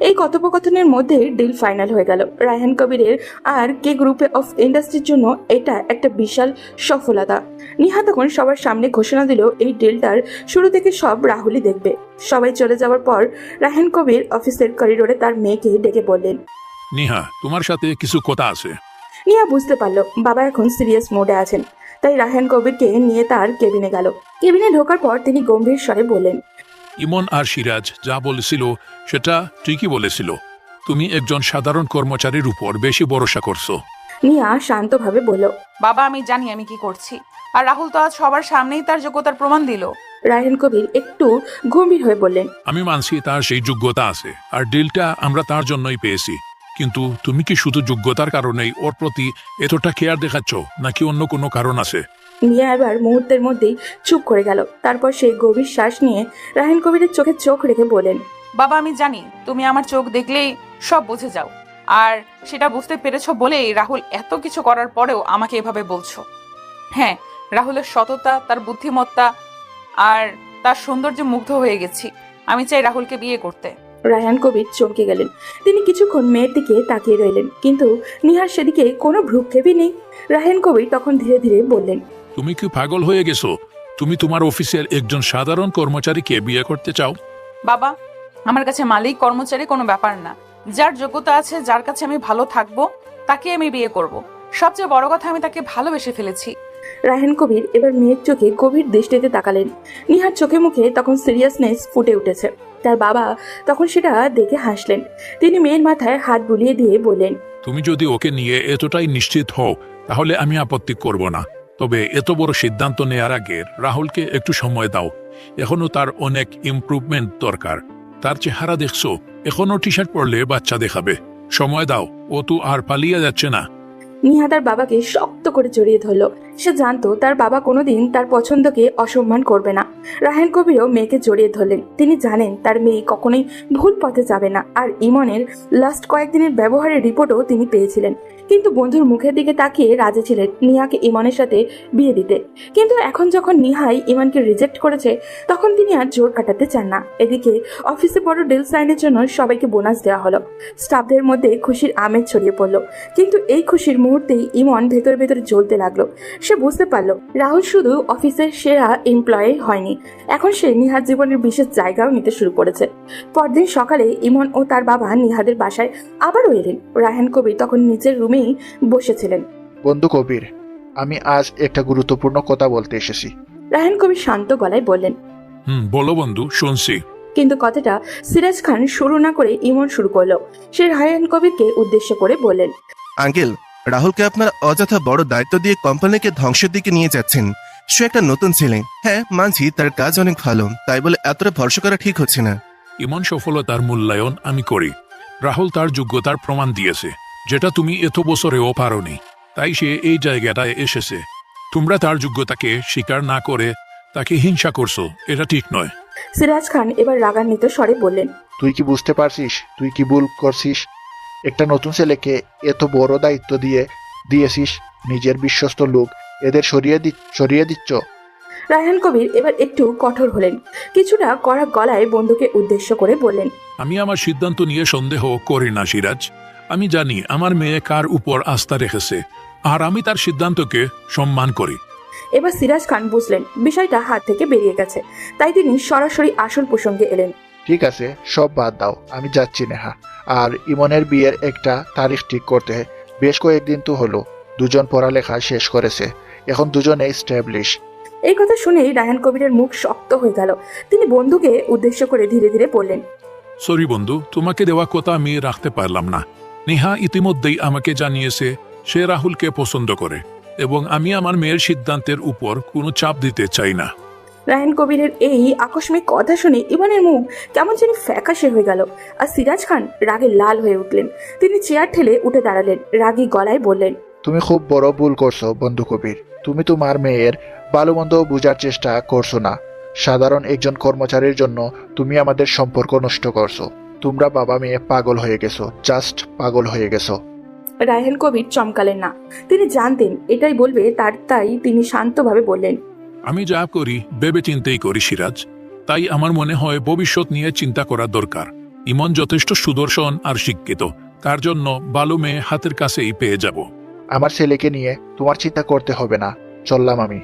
এই কথোপকথনের মধ্যে ডিল ফাইনাল হয়ে গেল। রায়হান কবিরের আর কে গ্রুপে অফ ইন্ডাস্ট্রির জন্য এটা একটা বিশাল সফলতা। নিহা তখন সবার সামনে ঘোষণা দিল এই ডিলটার শুরু থেকে সব রাহুলই দেখবে। সবাই চলে যাওয়ার পর রায়হান কবির অফিসের করিডোরে তার মেয়েকে ডেকে বললেন, নিহা, তোমার সাথে কিছু কথা আছে। নিহা বুঝতে পারলো বাবা এখন সিরিয়াস মোডে আছেন, তাই রায়হান কবিরকে নিয়ে তার কেবিনে গেল। কেবিনে ঢোকার পর তিনি গম্ভীর স্বরে বললেন, ইমন আর সিরাজ যা বলেছিল সেটা ঠিকই বলেছিল। তুমি একজন সাধারণ কর্মচারীর উপর বেশি ভরসা করছো। নিহা শান্তভাবে বলল, বাবা, আমি জানি আমি কি করছি, আর রাহুল তো আজ সবার সামনেই তার যোগ্যতার প্রমাণ দিল। রায়হান কবির একটু গম্ভীর হয়ে বললেন, আমি মানছি তার সেই যোগ্যতা আছে, আর ডিলটা আমরা তার জন্যই পেয়েছি। কিন্তু তুমি কি শুধু যোগ্যতার কারণেই ওর প্রতি এতটা কেয়ার দেখাচ্ছ, নাকি অন্য কোনো কারণ আছে? নিয়া এবার মুহূর্তের মধ্যেই চুপ করে গেল। তারপর সে গভীর শ্বাস নিয়ে রায়হান কবিরের চোখে চোখ রেখে বলেন, বাবা, আমি জানি তুমি আমার চোখ দেখলেই সব বুঝে যাও, আর সেটা বুঝতে পেরেছো বলেই রাহুল এত কিছু করার পরেও আমাকে এভাবে বলছো। হ্যাঁ, রাহুলের সততা, তার বুদ্ধিমত্তা আর তার সৌন্দর্যে মুগ্ধ হয়ে গেছি। আমি চাই রাহুলকে বিয়ে করতে। রায়হান কবির চমকে গেলেন। তিনি কিছুক্ষণ মেয়ের দিকে তাকিয়ে রইলেন, কিন্তু নিহার সেদিকে কোনো ভ্রুক্ষেপই নেই। রায়হান কবির তখন ধীরে ধীরে বললেন, তুমি কি পাগল হয়ে গেছো? তুমি তোমার অফিসের একজন সাধারণ কর্মচারীকে বিয়ে করতে চাও? বাবা, আমার কাছে মালিক কর্মচারী কোনো ব্যাপার না। যার যোগ্যতা আছে, যার কাছে আমি ভালো থাকবো, তাকে আমি বিয়ে করব। সবচেয়ে বড় কথা, আমি তাকে ভালোবেসে ফেলেছি। রায়হান কবির এবার মেয়ের চোখে গভীর দৃষ্টিতে তাকালেন। নিহার চোখে মুখে তখন সিরিয়াসনেস ফুটে উঠেছে। তার বাবা তখন সেটা দেখে হাসলেন। তিনি মেয়ের মাথায় হাত বুলিয়ে দিয়ে বললেন, তুমি যদি ওকে নিয়ে এতটাই নিশ্চিত হও, তাহলে আমি আপত্তি করব না। তবে এত বড় সিদ্ধান্ত নেয়ার আগে রাহুলকে একটু সময় দাও। এখনো তার অনেক ইমপ্রুভমেন্ট দরকার। তার চেহারা দেখছো, এখনো টি শার্ট পরলে বাচ্চা দেখাবে। সময় দাও, ও তো আর পালিয়ে যাচ্ছে না। নিহা তার বাবাকে শক্ত করে জড়িয়ে ধরল। সে জানতো তার বাবা কোনোদিন তার পছন্দকে অসম্মান করবে না। রায়হান কবিরও মেয়েকে জড়িয়ে ধরলেন। তিনি জানেন তার মেয়ে কখনোই ভুল পথে যাবে না। আর ইমনের লাস্ট কয়েকদিনের ব্যবহারের রিপোর্টও তিনি পেয়েছিলেন, কিন্তু বন্ধুর মুখের দিকে তাকিয়ে রাজি ছিলেন নিহাকে ইমনের সাথে বিয়ে দিতে। কিন্তু এখন যখন নিহাই ইমনকে রিজেক্ট করেছে, তখন তিনি আর জোর কাটাতে চান না। এদিকে অফিসে বড় ডিল সাইনের জন্য সবাইকে বোনাস দেওয়া হলো। স্টাফদের মধ্যে খুশির আমেজ ছড়িয়ে পড়লো। কিন্তু এই খুশির মুহূর্তেই ইমন ভেতরে ভেতরে জ্বলতে লাগলো। সে বুঝতে পারলো রাহুল শুধু অফিসের সেরা এমপ্লয়ি হয়নি, এখন সে নিহার জীবনের বিশেষ জায়গাও নিতে শুরু করেছে। পরদিন সকালে ইমন ও তার বাবা নিহাদের বাসায় আবারও এলেন। রায়হান কবির তখন নিচের রুমেই বসেছিলেন। বন্ধু কবির, আমি আজ একটা গুরুত্বপূর্ণ কথা বলতে এসেছি। রায়হান কবির শান্ত গলায় বললেন, বলো বন্ধু, শুনছি। কিন্তু কথাটা সিরাজ খান শুরু না করে ইমন শুরু করলো। সে রায়হান কবিরকে উদ্দেশ্য করে বললেন, আঙ্কেল, রাহুলকে আপনার অযথা বড় দায়িত্ব দিয়ে কোম্পানিকে ধ্বংসের দিকে নিয়ে যাচ্ছেন। সে একটা নতুন ছেলে। হ্যাঁ, মানছি তার কাজ অনেক ভালো, তাই বলে এতটা ভরসা করা ঠিক হচ্ছে না। ইমন সফলতার মূল্যায়ন আমি করি। রাহুল তার যোগ্যতার প্রমাণ দিয়েছে, যেটা তুমি এত বছরেও পারোনি। তাই সে এই জায়গাটায় এসেছে। তোমরা তার যোগ্যতাকে স্বীকার না করে তাকে হিংসা করছো, এটা ঠিক নয়। সিরাজ খান এবার রাগান্বিত স্বরে বললেন, তুই কি বুঝতে পারছিস তুই কি ভুল করছিস? একটা নতুন ছেলেকে এত বড় দায়িত্ব দিয়েছিস। নিজের বিশ্বস্ত লোক এদের সরিয়ে দিচ্ছ। রায়হান কবির এবার একটু কঠোর হলেন। কিছুটা কড়া গলায় বন্ধুকে উদ্দেশ্য করে বললেন, আমি আমার সিদ্ধান্ত নিয়ে সন্দেহ করি না সিরাজ। আমি জানি আমার মেয়ে কার উপর আস্থা রেখেছে, আর আমি তার সিদ্ধান্তকে সম্মান করি। এবার সিরাজ খান বুঝলেন বিষয়টা হাত থেকে বেরিয়ে গেছে, তাই তিনি সরাসরি আসল প্রসঙ্গে এলেন। ঠিক আছে, সব বাদ দাও, আমি যাচ্ছি নেহা। আর ইমনের বিয়ের একটা তারিখ ঠিক করতে বেশ কয়েকদিন তো হলো। দুজন পড়ালেখা শেষ করেছে, এখন দুজনে স্ট্যাবলিশ। এই কথা শুনেই রায়হান কবিরের মুখ শক্ত হয়ে গেল। তিনি বন্ধুকে উদ্দেশ্য করে ধীরে ধীরে বললেন, সরি বন্ধু, তোমাকে দেওয়া কথা আমি রাখতে পারলাম না। নেহা ইতিমধ্যেই আমাকে জানিয়েছে সে রাহুলকে পছন্দ করে, এবং আমি আমার মেয়ের সিদ্ধান্তের উপর কোনো চাপ দিতে চাই না। রায়হান কবিরের এই আকস্মিক কথা শুনে ইমনের মুখ কেমন যেন ফ্যাকাশে হয়ে গেল, আর সিরাজ খান রাগে লাল হয়ে উঠলেন। তিনি চেয়ার ঠেলে উঠে দাঁড়ালেন, রাগী গলায় বললেন, তুমি খুব বড় ভুল করছো বন্ধু কবির। তুমি তোমার মেয়ের ভালো মন্দ বোঝার চেষ্টা করছো না। সাধারণ একজন কর্মচারীর জন্য তুমি আমাদের সম্পর্ক নষ্ট করছো। তোমরা বাবা মেয়ে পাগল হয়ে গেছো, জাস্ট পাগল হয়ে গেছো। রায়হান কবির চমকালেন না। তিনি জানতেন এটাই বলবে, তাই তিনি শান্তভাবে বললেন, আমি যা করি ভেবে চিন্তেই করি সিরাজ। তাই আমার মনে হয় ভবিষ্যৎ নিয়ে চিন্তা করা দরকার। ইমন যথেষ্ট সুদর্শন আর শিক্ষিত, তার জন্য ভালো মেয়ে হাতের কাছেই পেয়ে যাব। আমার ছেলেকে নিয়ে তোমার চিন্তা করতে হবে না, চললাম আমি।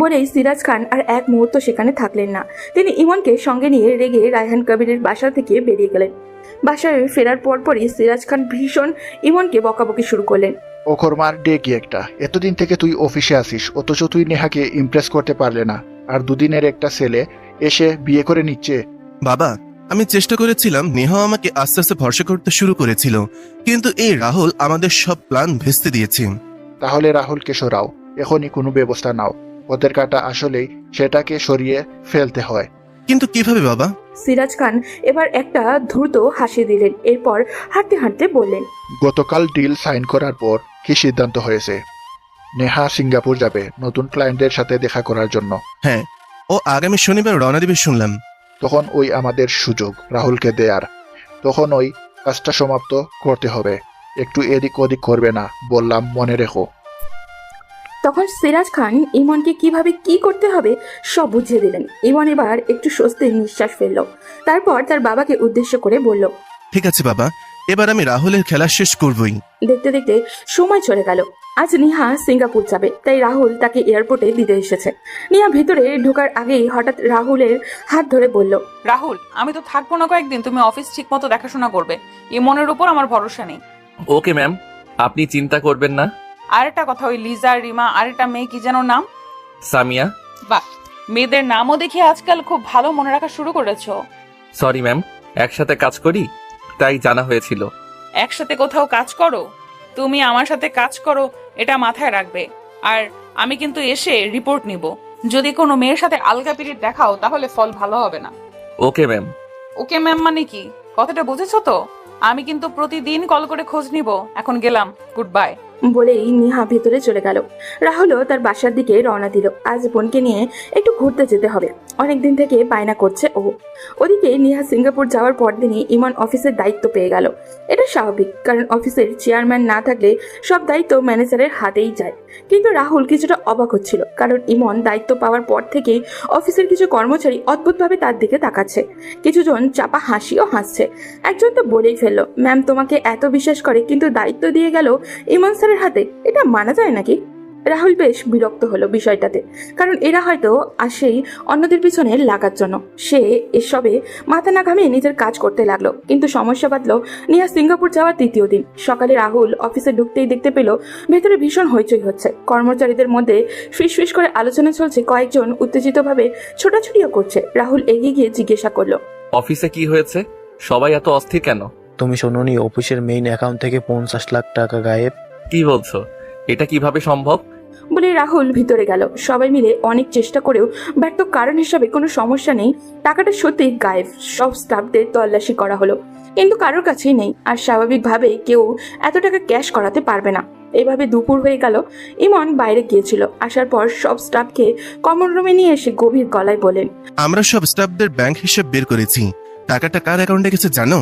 বলেই সিরাজ খান আর এক মুহূর্ত সেখানে থাকলেন না। তিনি ইমনকে সঙ্গে নিয়ে রেগে রায়হান কবিরের বাসা থেকে বেরিয়ে গেলেন। বাসায় ফেরার পরপরই সিরাজ খান ভীষণ ইমনকে বকাবকি শুরু করলেন। ওখরমার ডে কি একটা, এতদিন থেকে তুই অফিসে আসিস, অথচ তুই নেহাকে ইমপ্রেস করতে পারলে না, আর দুদিনের একটা ছেলে এসে বিয়ে করে নিচ্ছে। বাবা, আমি চেষ্টা করেছিলাম, নেহা আমাকে আস্তে আস্তে ভরসা করতে শুরু করেছিল, কিন্তু এই রাহুল আমাদের সব প্ল্যান ভেস্তে দিয়েছে। তাহলে রাহুলকে সরাও, এখনই কোনো ব্যবস্থা নাও। ওদের কাটা আসলেই সেটাকে সরিয়ে ফেলতে হয়। কিন্তু কিভাবে বাবা? সিরাজ খান এবার একটা দ্রুত হাসি দিলেন, এরপর হাঁটতে হাঁটতে বললেন, গতকাল ডিল সাইন করার পর কি সিদ্ধান্ত হয়েছে? নেহা সিঙ্গাপুর যাবে নতুন ক্লায়েন্টদের সাথে দেখা করার জন্য। হ্যাঁ, ও আগামী শনিবার রওনা দিবে শুনলাম। তখন ওই আমাদের সুযোগ রাহুলকে দেয়ার। তখন ওই কাজটা সমাপ্ত করতে হবে, একটু এদিক ওদিক করবে না, বললাম মনে রেখো। তখন সিরাজ খান ইমনকে কিভাবে কি করতে হবে সব বুঝিয়ে দিলেন। ইমন এবার একটু স্বস্তির নিঃশ্বাস ফেলল। তারপর তার বাবাকে উদ্দেশ্য করে বলল, ঠিক আছে বাবা, এবার আমি রাহুলের খেলা শেষ করবই। দেখতে দেখতে সময় চলে গেল। আজ নিহা সিঙ্গাপুর যাবে, তাই রাহুল তাকে এয়ারপোর্টে দিতে এসেছে। নিহা ভেতরে ঢোকার আগেই হঠাৎ রাহুলের হাত ধরে বলল, রাহুল, আমি তো থাকবো না কয়েকদিন, তুমি অফিস ঠিক মতো দেখাশোনা করবে। ইমনের উপর আমার ভরসা নেই। ওকে ম্যাম, আপনি চিন্তা করবেন না। আরেকটা কথা, ওই লিজা, রিমা, আরেকটা মেয়ে কি যেন নাম? সামিয়া। বাহ, মেয়েদের নামও দেখি আজকাল খুব ভালো মনে রাখা শুরু করেছো। সরি ম্যাম, একসাথে কাজ করি তাই জানা হয়েছিল। একসাথে কোথাও কাজ করো? তুমি আমার সাথে কাজ করো, এটা মাথায় রাখবে। আর আমি কিন্তু এসে রিপোর্ট নিব। যদি কোনো মেয়ের সাথে আলগা পিরিয়ড দেখাও তাহলে ফল ভালো হবে না। Okay ma'am. ওকে ম্যাম মানে কি? কথাটা বুঝেছো তো? আমি কিন্তু প্রতিদিন কল করে খোঁজ নিব। এখন গেলাম, গুড বাই। বলেই নিহা ভেতরে চলে গেল। রাহুলও তার বাসার দিকে রওনা দিল। আজ বোনকে নিয়ে একটু ঘুরতে যেতে হবে, অনেকদিন থেকে বায়না করছে ও। ওদিকে নিহা সিঙ্গাপুর যাওয়ার পরদিনই ইমন অফিসের দায়িত্ব পেয়ে গেল। এটা স্বাভাবিক, কারণ অফিসের চেয়ারম্যান না থাকলে সব দায়িত্ব ম্যানেজারের হাতেই যায়। কিন্তু রাহুল কিছুটা অবাক হচ্ছিল, কারণ ইমন দায়িত্ব পাওয়ার পর থেকেই অফিসের কিছু কর্মচারী অদ্ভুতভাবে তার দিকে তাকাচ্ছে। কিছুজন চাপা হাসিও হাসছে। একজন তো বলেই ফেললো, ম্যাম তোমাকে এত বিশ্বাস করে কিন্তু দায়িত্ব দিয়ে গেল ইমন স্যারের হাতে, এটা মানা যায় নাকি? রাহুল বেশ বিরক্ত হলো বিষয়টাতে, কারণ এরা হয়তো আসেই অন্যদের পিছনে লাগার জন্য। সে এসবে মাথা না ঘামিয়ে নিজের কাজ করতে লাগলো। কিন্তু সমস্যা বাঁধলো নিহা সিঙ্গাপুর যাওয়ার তৃতীয় দিন সকালে। রাহুল অফিসে ঢুকতেই দেখতে পেল ভেতরে ভীষণ হইচই হচ্ছে। কর্মচারীদের মধ্যে ফিসফিস করে আলোচনা চলছে, কয়েকজন উত্তেজিতভাবে ছোটাছুটিও করছে। রাহুল এগিয়ে গিয়ে জিজ্ঞাসা করলো, অফিসে কি হয়েছে? সবাই এত অস্থির কেন? তুমি শোনোনি অফিসের মেইন অ্যাকাউন্ট থেকে 50 লাখ টাকা গায়েব? কি বলছো? এটা কিভাবে সম্ভব? বলে রাহুল ভিতরে গেল। সবাই মিলে অনেক চেষ্টা করেও ব্যর্থ কারণ হিসাবে কোনো সমস্যা নেই, টাকাটা সত্যি গায়েব। সব স্টাফদের তল্লাশি করা হলো, কিন্তু কারোর কাছেই নেই। আর স্বাভাবিকভাবেই কেউ এত টাকা ক্যাশ করাতে পারবে না। এভাবে দুপুর হয়ে গেল। ইমন বাইরে গিয়েছিল, আসার পর সব স্টাফকে কমন রুমে নিয়ে এসে গভীর গলায় বলেন, আমরা সব স্টাফদের ব্যাংক হিসেব বের করেছি, টাকাটা কার অ্যাকাউন্টে গেছে জানো?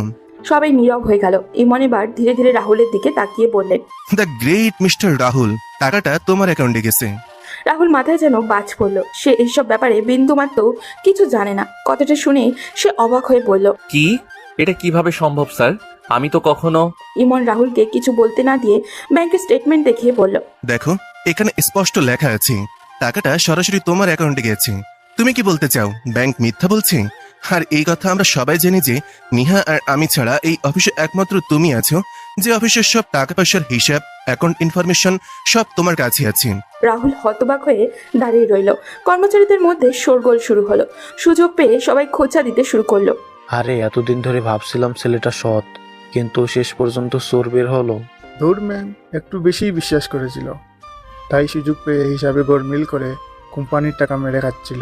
সবাই নীরব হয়ে গেল। ইমন এবার ধীরে ধীরে রাহুলের দিকে তাকিয়ে বললেন, দ্য গ্রেট মিস্টার রাহুল, টাকাটা তোমার অ্যাকাউন্টে গেছে। রাহুল মাথায় যেন বাজ পড়ল। সে এইসব ব্যাপারে বিন্দুমাত্র কিছু জানে না। কথাটা শুনে সে অবাক হয়ে বলল, কি? এটা কিভাবে সম্ভব স্যার? আমি তো কখনো। ইমন রাহুলকে কিছু বলতে না দিয়ে ব্যাংকের স্টেটমেন্ট দেখিয়ে বলল, দেখো, এখানে স্পষ্ট লেখা আছে টাকাটা সরাসরি তোমার অ্যাকাউন্টে গেছে। তুমি কি বলতে চাও ব্যাংক মিথ্যা বলছে? আর এই কথা আমরা সবাই জানি যে নিহা আর আমি ছাড়া এই অফিসে একমাত্র তুমি আছো যে অফিসের সব টাকা পয়সার হিসাব অ্যাকাউন্ট ইনফরমেশন সব তোমার কাছে আছে। রাহুল হতবাক হয়ে দাঁড়িয়ে রইল। কর্মচারীদের মধ্যে শোরগোল শুরু হলো। সুযোগ পেয়ে সবাই খোঁচা দিতে শুরু করলো। আরে এতদিন ধরে ভাবছিলাম ছেলেটা সৎ, কিন্তু শেষ পর্যন্ত চোর বের হলো। ধুর ম্যাম, একটু বেশি বিশ্বাস করেছিল, তাই সুযোগ পেয়ে হিসাবে গরমিল করে কোম্পানির টাকা মেরে খাচ্ছিল।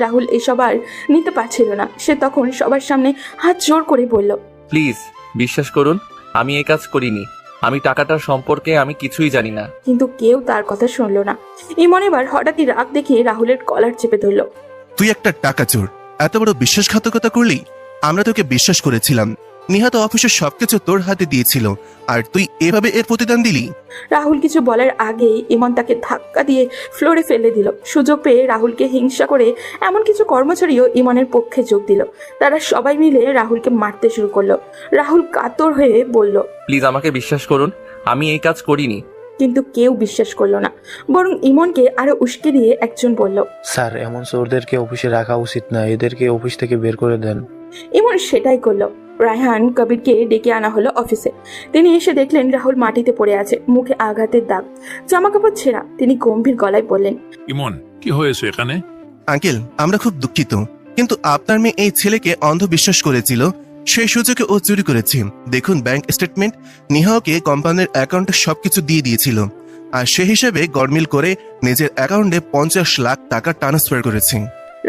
রাহুল এসব আর নিতে পারছিল না। সে তখন সবার সামনে হাত জোর করে বলল, প্লিজ বিশ্বাস করুন, আমি এই কাজ করিনি। আমি টাকাটার সম্পর্কে আমি কিছুই জানি না। কিন্তু কেউ তার কথা শুনলো না। ইমন এবার হঠাৎই রাগ দেখিয়ে রাহুলের কলার চেপে ধরল। তুই একটা টাকা চোর, এত বড় বিশ্বাসঘাতকতা করলি? আমরা তোকে বিশ্বাস করেছিলাম। নিহত অফিসের সবকিছু তোর হাতে দিয়েছিল, আর তুই এভাবে এর প্রতিদান দিলি? রাহুল কিছু বলার আগেই ইমন তাকে ধাক্কা দিয়ে ফ্লোরে ফেলে দিল। সুযোগ পেয়ে রাহুলকে হিংসা করে এমন কিছু কর্মচারীও ইমনের পক্ষে যোগ দিল। তারা সবাই মিলে রাহুলকে মারতে শুরু করলো। রাহুল কাতর হয়ে বলল, প্লিজ আমাকে বিশ্বাস করুন, আমি এই কাজ করিনি। কিন্তু কেউ বিশ্বাস করলো না। বরং ইমনকে আরো উস্কে দিয়ে একজন বলল, স্যার, এমন চোরদেরকে অফিসে রাখা উচিত না, এদেরকে অফিস থেকে বের করে দেন। ইমন সেটাই করলো। রায়হান কবিরকে ডেকে আনা হলো অফিসে। তিনি এসে দেখলেন রাহুল মাটিতে পড়ে আছে, মুখে আঘাতের দাগ, জামা কাপড় ছেঁড়া। তিনি গম্ভীর গলায় বললেন, ইমন, কি হয়েছে এখানে? আঙ্কেল, আমরা খুব দুঃখিত, কিন্তু আপনার মেয়ে এই ছেলেকে অন্ধবিশ্বাস করেছিল, সেই সুযোগে ও চুরি করেছে। দেখুন ব্যাংক স্টেটমেন্ট, নিহাওকে কোম্পানির অ্যাকাউন্টে সবকিছু দিয়ে দিয়েছিল, আর সে হিসেবে গরমিল করে নিজের অ্যাকাউন্টে 50 লাখ টাকা ট্রান্সফার করেছে।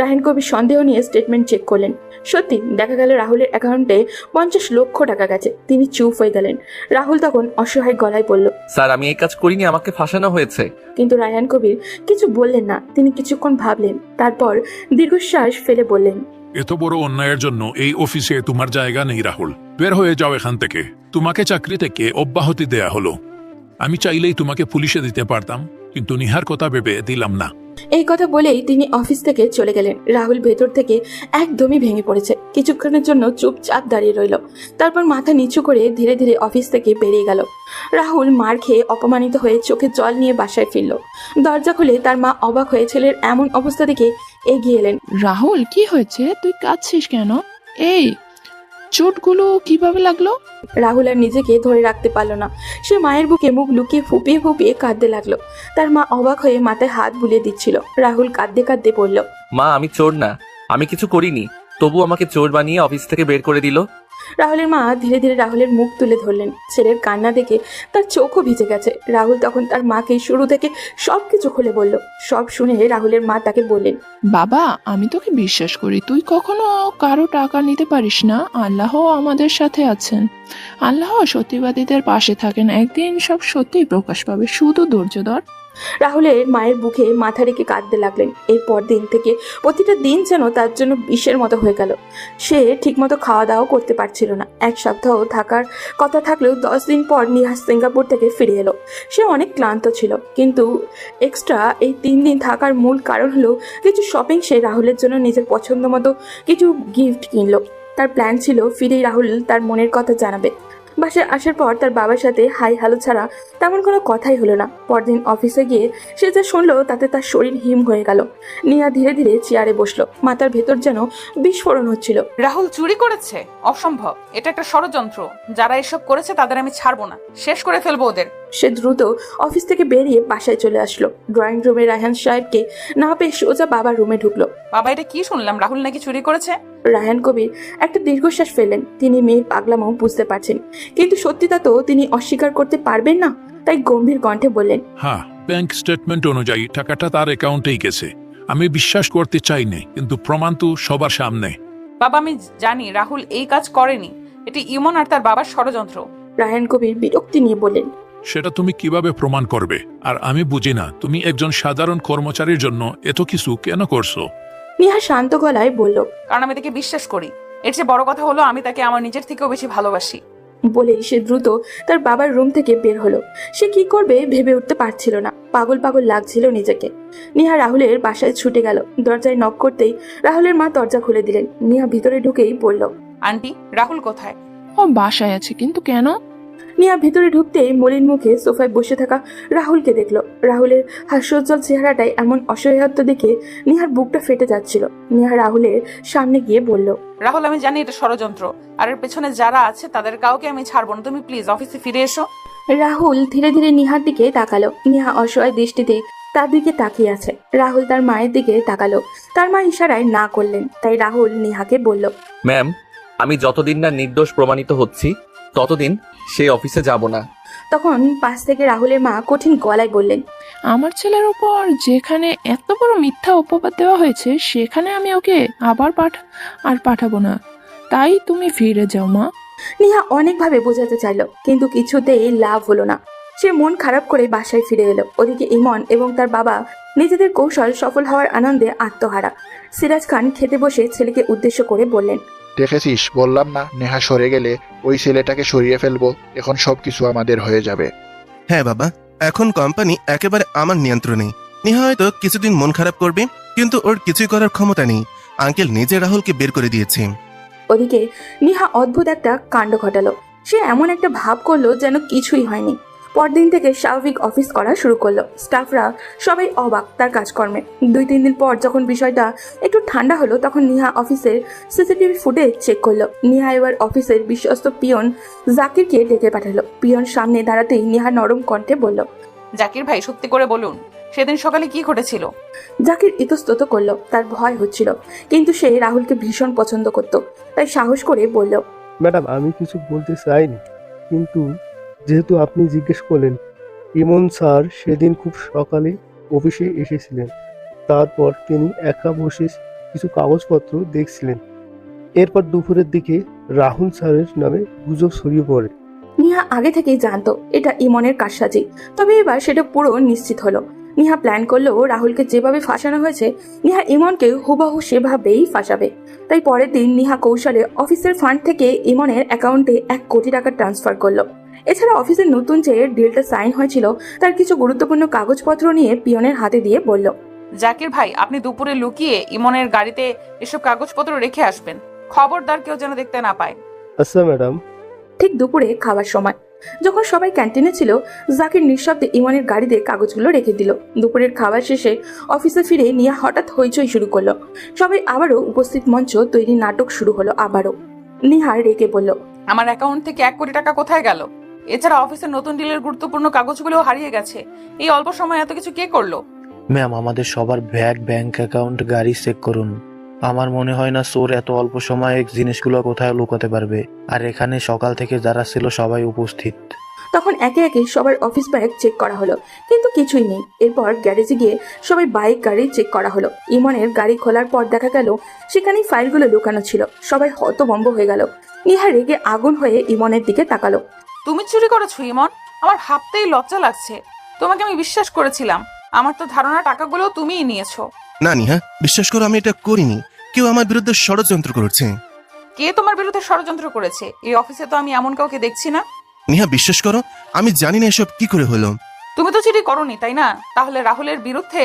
রায়হান কবির সন্দেহ নিয়ে স্টেটমেন্ট চেক করলেন। সত্যি দেখা গেল রাহুলের অ্যাকাউন্টে 50 লক্ষ টাকা গেছে। তিনি চুপ হয়ে গেলেন। রাহুল তখন অসহায় গলায় বলল, স্যার, আমি এই কাজ করিনি, আমাকে ফাঁসানো হয়েছে। কিন্তু রায়হান কবির কিছু বললেন না। তিনি কিছুক্ষণ ভাবলেন, তারপর দীর্ঘশ্বাস ফেলে বললেন, এত বড় অন্যায়ের জন্য এই অফিসে তোমার জায়গা নেই রাহুল। বের হয়ে যাও এখান থেকে। তোমাকে চাকরি থেকে অব্যাহতি দেয়া হলো। আমি চাইলেই তোমাকে পুলিশে দিতে পারতাম, কিন্তু নিহার কথা ভেবে দিলাম না। এই কথা বলেই তিনি অফিস থেকে চলে গেলেন। রাহুল ভেতর থেকে একদমই ভেঙে পড়েছে। কিছুক্ষণের জন্য চুপচাপ দাঁড়িয়ে রইল। তারপর মাথা নিচু করে ধীরে ধীরে অফিস থেকে বেরিয়ে গেল। রাহুল মার খেয়ে অপমানিত হয়ে চোখে জল নিয়ে বাসায় ফিরল। দরজা খুলে তার মা অবাক হয়ে ছেলের এমন অবস্থা দেখে এগিয়ে এলেন। রাহুল, কি হয়েছে? তুই কাঁদছিস কেন? এই চোটগুলো কিভাবে লাগলো? রাহুল আর নিজেকে ধরে রাখতে পারল না। সে মায়ের বুকে মুখ লুকিয়ে ফুপিয়ে ফুপিয়ে কাঁদতে লাগলো। তার মা অবাক হয়ে মাথায় হাত বুলিয়ে দিচ্ছিল। রাহুল কাঁদতে কাঁদতে বলল, মা, আমি চোর না, আমি কিছু করিনি, তবু আমাকে চোর বানিয়ে অফিস থেকে বের করে দিল। রাহুলের মা ধীরে ধীরে রাহুলের মুখ তুলে ধরলেন। ছেলের কান্না দেখে তার চোখও ভিজে গেছে। রাহুল তখন তার মাকে শুরু থেকে সবকিছু খুলে বলল। সব শুনে রাহুলের মা তাকে বললেন, বাবা, আমি তোকে বিশ্বাস করি। তুই কখনো কারো টাকা নিতে পারিস না। আল্লাহ আমাদের সাথে আছেন। আল্লাহ সত্যিবাদীদের পাশে থাকেন। একদিন সব সত্যিই প্রকাশ পাবে, শুধু ধৈর্য ধর। রাহুলের মায়ের বুকে মাথা রেখে কাঁদতে লাগলেন। এরপর দিন থেকে প্রতিটা দিন যেন তার জন্য বিষের মতো হয়ে গেল। সে ঠিকমতো খাওয়া দাওয়া করতে পারছিল না। এক সপ্তাহ থাকার কথা থাকলেও 10 দিন পর নিহাস সিঙ্গাপুর থেকে ফিরে এলো। সে অনেক ক্লান্ত ছিল, কিন্তু এক্সট্রা এই 3 দিন থাকার মূল কারণ হলো কিছু শপিং। সে রাহুলের জন্য নিজের পছন্দ মতো কিছু গিফট কিনলো। তার প্ল্যান ছিল ফিরেই রাহুল তার মনের কথা জানাবে। বাসায় আসার পর তার বাবার সাথে হাই হ্যালো ছাড়া তেমন কোনো কথাই হলো না। পরদিন অফিসে গিয়ে সে যা শুনলো তাতে তার শরীর হিম হয়ে গেল। নিয়া ধীরে ধীরে চেয়ারে বসলো। মাথার ভেতর যেন বিস্ফোরণ হচ্ছিল। রাহুল চুরি করেছে? অসম্ভব, এটা একটা ষড়যন্ত্র। যারা এসব করেছে তাদের আমি ছাড়বো না, শেষ করে ফেলবো ওদের। সে দ্রুত অফিস থেকে বেরিয়ে বাসায় চলে আসলো। ড্রয়িং রুমে রায়হান সাহেবকে না পেয়ে সোজা বাবার রুমে ঢুকলো। বাবা, এটা কি শুনলাম? রাহুল নাকি চুরি করেছে? রায়হান কবির একটা দীর্ঘশ্বাস ফেললেন। তিনি মেয়ের পাগলামো বুঝতে পারছেন, কিন্তু সত্যিটা তো তিনি অস্বীকার করতে পারবেন না। তাই গম্ভীর কণ্ঠে বললেন, হ্যাঁ, ব্যাংক স্টেটমেন্ট অনুযায়ী টাকাটা তার অ্যাকাউন্টেই গেছে। আমি বিশ্বাস করতে চাই না, কিন্তু প্রমাণ তো সবার সামনে। বাবা, আমি জানি রাহুল এই কাজ করেনি। এটি ইমন আর তার বাবার ষড়যন্ত্র। রায়হান কবির বিরক্তি নিয়ে বললেন, সেটা তুমি কিভাবে প্রমাণ করবে? আর আমি বুঝি না, তুমি একজন সাধারণ কর্মচারীর জন্য এত কিছু কেন করছো? নিহা শান্ত গলায় বলল, কারণ আমি তাকে বিশ্বাস করি। এর চেয়ে বড় কথা হলো আমি তাকে আমার নিজের থেকেও বেশি ভালোবাসি। বলেই সে দ্রুত তার বাবার রুম থেকে বের হলো। সে কি করবে ভেবে উঠতে পারছিল না। পাগল পাগল লাগছিল নিজেকে। নিহা রাহুলের বাসায় ছুটে গেল। দরজায় নক করতেই রাহুলের মা দরজা খুলে দিলেন। নিহা ভিতরে ঢুকেই বলল, আন্টি, রাহুল কোথায়? ও বাসায় আছে, কিন্তু কেন? নিহা ভিতরে ঢুকতেই মলিন মুখে সোফায় বসে থাকা রাহুলকে দেখলো। রাহুলের হাস্যোজ্জ্বল চেহারাটায় এমন অসহায়ত্ব দেখে নিহার বুকটা ফেটে যাচ্ছিল। নিহা রাহুলের সামনে গিয়ে বলল, রাহুল, আমি জানি এটা ষড়যন্ত্র, আর এর পেছনে যারা আছে তাদের কাউকে আমি ছাড়বো না। তুমি প্লিজ অফিসে ফিরে এসো। রাহুল ধীরে ধীরে নিহার দিকে তাকালো। নিহা অসহায় দৃষ্টিতে তার দিকে তাকিয়ে আছে। রাহুল তার মায়ের দিকে তাকালো। তার মা ইশারায় না করলেন, তাই রাহুল নিহাকে বলল, ম্যাম, আমি যতদিন না নির্দোষ প্রমাণিত হচ্ছি ততদিন সেই অফিসে যাব না। তখন পাশ থেকে রাহুলের মা কঠিন গলায় বললেন, আমার ছেলের উপর যেখানে এত বড় মিথ্যা অপবাদ দেওয়া হয়েছে সেখানে আমি ওকে আবার পাঠাবো না। তাই তুমি ফিরে যাও মা। নিহা অনেকভাবে বোঝাতে চাইলো, কিন্তু কিছুতেই লাভ হলো না। সে মন খারাপ করে বাসায় ফিরে এলো। ওদিকে ইমন এবং তার বাবা নিজেদের কৌশল সফল হওয়ার আনন্দে আত্মহারা। সিরাজ খান খেতে বসে ছেলেকে উদ্দেশ্য করে বললেন, দেখেছিস, বললাম না নেহা সরে গেলে ওই ছেলেটাকে সরিয়ে ফেলবো, এখন সবকিছু আমাদের হয়ে যাবে। হ্যাঁ বাবা, এখন কোম্পানি একেবারে আমার নিয়ন্ত্রণে। নেহা হয়তো কিছুদিন মন খারাপ করবে, কিন্তু ওর কিছুই করার ক্ষমতা নেই। আঙ্কেল নিজে রাহুলকে বের করে দিয়েছে। ওদিকে নিহা অদ্ভুত একটা কাণ্ড ঘটালো। সে এমন একটা ভাব করলো যেন কিছুই হয়নি। পরদিন থেকে স্বাভাবিক অফিস করা শুরু করলো। স্টাফরা সবাই অবাক তার কাজকর্মে। 2-3 দিন পর যখন বিষয়টা একটু ঠান্ডা হলো, তখন নিহা অফিসের সিসিটিভি ফুটেজ চেক করলো। নিহা এবার অফিসের বিশ্বস্ত পিয়ন জাকিরকে ডেকে পাঠালো। পিয়ন সামনে দাঁড়াতেই নিহা নরম কণ্ঠে বলল, জাকির ভাই, সত্যি করে বলুন, সেদিন সকালে কি ঘটেছিল? জাকির ইতস্তত করলো। তার ভয় হচ্ছিল, কিন্তু সে রাহুলকে ভীষণ পছন্দ করত, তাই সাহস করে বলল, ম্যাডাম, আমি কিছু বলতে চাইনি, কিন্তু যেহেতু আপনি জিজ্ঞেস করলেন, ইমন স্যার সেদিন খুব সকালে অফিসে এসেছিলেন। তারপর তিনি একা বসে কিছু কাগজপত্র দেখছিলেন। এরপর দুপুরের দিকে রাহুল স্যারের নামে গুজব ছড়িয়ে পড়ে। নিহা আগে থেকেই জানতো এটা ইমনের কারসাজি, তবে এবার সেটা পুরো নিশ্চিত হলো। নিহা প্ল্যান করলো রাহুলকে যেভাবে ফাঁসানো হয়েছে, নিহা ইমনকে হুবহু সেভাবেই ফাঁসাবে। তাই পরের দিন নিহা কৌশলে অফিসের ফান্ড থেকে ইমনের অ্যাকাউন্টে 1 কোটি টাকা ট্রান্সফার করলো। এছাড়া অফিসের নতুন যে ডিলটা সাইন হয়েছিল তার কিছু গুরুত্বপূর্ণ কাগজপত্র নিয়ে পিয়নের হাতে দিয়ে বলল, জাকির ভাই, আপনি দুপুরে লুকিয়ে ইমনের গাড়িতে এসব কাগজপত্র রেখে আসবেন। খবরদার কেউ যেন দেখতে না পায়। আচ্ছা ম্যাডাম। ঠিক দুপুরে খাওয়ার সময় যখন সবাই ক্যান্টিনে ছিল, জাকির নিঃশব্দে ইমনের গাড়িতে কাগজগুলো রেখে দিল। দুপুরের খাবার শেষে অফিসে ফিরে নিয়া হঠাৎ হইচই শুরু করলো। সবাই আবারও উপস্থিত মঞ্চ তৈরি নাটক শুরু হলো। আবারও নিহার রেগে বলল, আমার অ্যাকাউন্ট থেকে 1 কোটি টাকা কোথায় গেল? এছাড়া অফিসের নতুন ডিলের গুরুত্বপূর্ণ কাগজগুলো হারিয়ে গেছে। এই অল্প সময় এত কিছু কে করলো? ম্যাম, আমাদের সবার ব্যাংক অ্যাকাউন্ট, গাড়ি চেক করুন। আমার মনে হয় না চোর এত অল্প সময়ে জিনিসগুলো কোথায় লুকাতে পারবে। আর এখানে সকাল থেকে যারা ছিল সবাই উপস্থিত। তখন একে একে সবার অফিস ব্যাগ চেক করা হলো, কিন্তু কিছুই নেই। এরপর গ্যারেজে গিয়ে সবাই বাইক গাড়ি চেক করা হলো। ইমনের গাড়ি খোলার পর দেখা গেল সেখানেই ফাইলগুলো লুকানো ছিল। সবাই হতভম্ব হয়ে গেল। নিহা রেগে আগুন হয়ে ইমনের দিকে তাকালো। তুমি চুরি করেছো ইমন? আমার ভাবতেই লজ্জা লাগছে। তোমাকে আমি বিশ্বাস করেছিলাম। আমার তো ধারণা টাকাগুলো তুমিই নিয়েছো। না নিহা, বিশ্বাস করো, আমি এটা করিনি। কেউ আমার বিরুদ্ধে ষড়যন্ত্র করছে। কে তোমার বিরুদ্ধে ষড়যন্ত্র করেছে? এই অফিসে তো আমি এমন কাউকে দেখছি না। নিহা, বিশ্বাস করো, আমি জানি না এসব কি করে হলো। তুমি তো চুরি করোনি, তাই না? তাহলে রাহুলের বিরুদ্ধে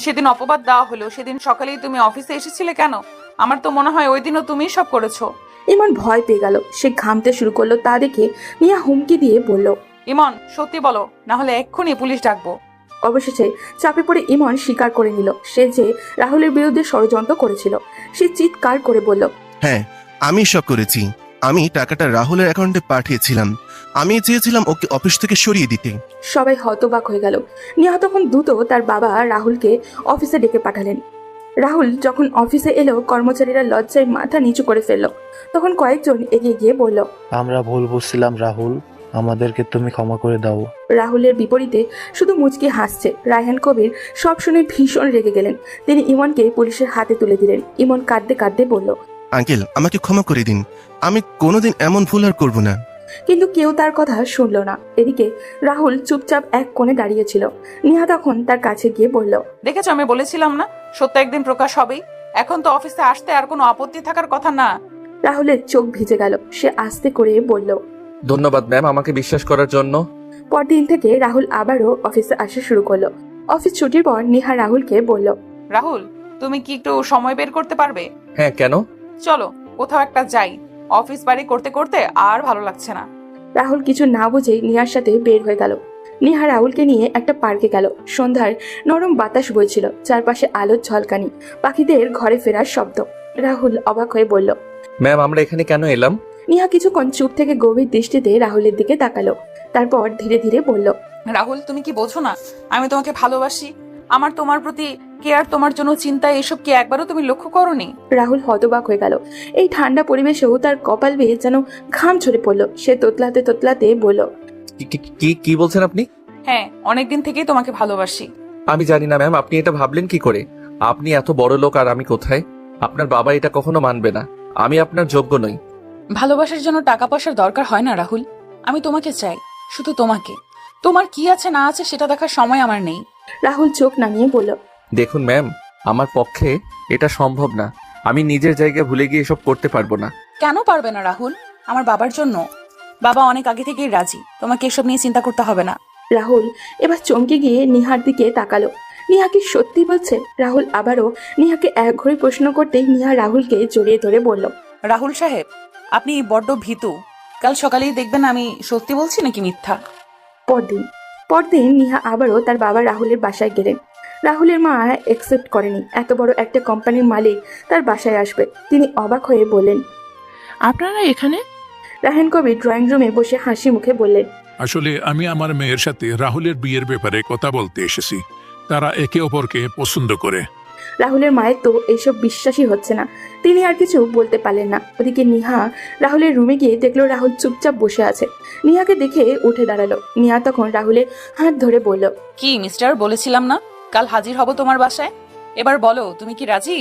সেদিন অপবাদ দেওয়া হলো। সেদিন সকালেই তুমি অফিসে এসেছিলে কেন? আমার তো মনে হয় ওই দিনও তুমিই সব করেছো। ইমন ভয় পেয়ে গেল। সে ঘামতে শুরু করলো। তা দেখে নিয়া হুমকি দিয়ে বলল, ইমন, সত্যি বলো, না হলে এক্ষুনি পুলিশ ডাকবো। অবশেষে চাপে পড়ে ইমন স্বীকার করে নিল সে যে রাহুলের বিরুদ্ধে ষড়যন্ত্র করেছিল। সে চিৎকার করে বলল, হ্যাঁ, আমি সব করেছি। আমি টাকাটা রাহুলের অ্যাকাউন্টে পাঠিয়েছিলাম। আমি চেয়েছিলাম ওকে অফিস থেকে সরিয়ে দিতে। সবাই হতবাক হয়ে গেল। নিহা তখন দ্রুত তার বাবা রাহুলকে অফিসে ডেকে পাঠালেন। রাহুল যখন অফিসে এলো, কর্মচারীরা লজ্জায় মাথা নিচু করে ফেলল। তখন কয়েকজন এগিয়ে গিয়ে বলল, আমরা ভুল বুঝছিলাম রাহুল, আমাদেরকে তুমি ক্ষমা করে দাও। রাহুলের বিপরীতে শুধু মুচকি হাসছে। রায়হান কবির সব শুনে ভীষণ রেগে গেলেন। তিনি ইমনকে পুলিশের হাতে তুলে দিলেন। ইমন কাঁদতে কাঁদতে বলল, আঙ্কেল, আমাকে ক্ষমা করে দিন। আমি কোনোদিন এমন ভুল আর করবো না। কিন্তু কেউ তার কথা শুনল না। এদিকে রাহুল চুপচাপ এক কোণে দাঁড়িয়েছিল। নিহা তখন তার কাছে গিয়ে বলল, দেখেছো, আমি বলেছিলাম না, সত্য একদিন প্রকাশ হবেই। এখন তো অফিসে আসতে আর কোনো আপত্তি থাকার কথা না। রাহুলের চোখ ভিজে গেল। সে আস্তে করে বলল, ধন্যবাদ ম্যাম আমাকে বিশ্বাস করার জন্য। পরদিন থেকে রাহুল আবারও অফিসে আসা শুরু করলো। অফিস ছুটির পর নিহা রাহুলকে বলল, রাহুল, তুমি কি একটু সময় বের করতে পারবে? হ্যাঁ, কেন? চলো কোথাও একটা যাই। অফিস বাড়ি করতে করতে আর ভালো লাগছে না। রাহুল কিছু না বুঝেই নিহার সাথে বের হয়ে গেল। নিহা রাহুলকে নিয়ে একটা পার্কে গেল। সন্ধ্যার নরম বাতাস বইছিল, চারপাশে আলোর ঝলকানি, পাখিদের ঘরে ফেরার শব্দ। রাহুল অবাক হয়ে বলল, ম্যাম আমরা এখানে কেন এলাম? নিহা কিছুক্ষণ চুপ থেকে গভীর দৃষ্টিতে রাহুলের দিকে তাকালো, তারপর ধীরে ধীরে বলল, রাহুল, তুমি কি বোঝো না আমি তোমাকে ভালোবাসি? আমার তোমার প্রতি কেয়ার, তোমার জন্য চিন্তা, এসব কি একবারও তুমি লক্ষ্য করোনি? রাহুল হতবাক হয়ে গেল। এই ঠান্ডা পরিবেশেও তার কপাল বেয়ে যেন ঘাম ঝরে পড়লো। সে তোতলাতে তোতলাতে বলল, কি বলছেন আপনি? হ্যাঁ, অনেকদিন থেকেই তোমাকে ভালোবাসি। আমি জানি না ম্যাম, আপনি এটা ভাবলেন কি করে? আপনি এত বড় লোক আর আমি কোথায়? আপনার বাবা এটা কখনো মানবে না। আমি আপনার যোগ্য নই। ভালোবাসার জন্য টাকা পয়সার দরকার হয় না রাহুল। আমি তোমাকে চাই, শুধু তোমাকে। তোমার কি আছে না আছে সেটা দেখার সময় আমার নেই। রাহুল চোখ নামিয়ে বলল, দেখুন ম্যাম, আমার পক্ষে এটা সম্ভব না। আমি নিজের জায়গায় ভুলে গিয়ে এসব করতে পারবো না। কেন পারবে না রাহুল? আমার বাবার জন্য। বাবা অনেক আগে থেকেই রাজি, তোমাকে এসব নিয়ে চিন্তা করতে হবে না। রাহুল এবার চমকে গিয়ে নিহার দিকে তাকালো। নিহা কি সত্যি বলছে? রাহুল আবারও নিহাকে একঘরে প্রশ্ন করতেই নিহা রাহুলকে জড়িয়ে ধরে বলল, রাহুল সাহেব, আপনি বড্ড ভীতু। কাল সকালেই দেখবেন আমি সত্যি বলছি নাকি মিথ্যা। পরদিন নিহা আবারও তার বাবা রাহুলের বাসায় গেলেন। রাহুলের মা একসেপ্ট করেনি এত বড় একটা কোম্পানির মালিক তার বাসায় আসবে। তিনি অবাক হয়ে বললেন, আপনারা এখানে? রাহেন কবির ড্রয়িং রুমে বসে হাসি মুখে বললেন, আসলে আমি আমার মেয়ের সাথে রাহুলের বিয়ের ব্যাপারে কথা বলতে এসেছি। তারা একে অপরকে পছন্দ করে। রাহুলের মায়ের তো এইসব বিশ্বাসই হচ্ছে না। তিনি আর কিছু বলতে পারলেন না। ওদিকে নিহা রাহুলের রুমে গিয়ে দেখলো রাহুল চুপচাপ বসে আছে। নিহাকে দেখে উঠে দাঁড়ালো। নিহা তখন রাহুলের হাত ধরে বলল, কি মিস্টার, বলেছিলাম না কাল হাজির হব তোমার বাসায়। এবার বলো, তুমি কি রাজি?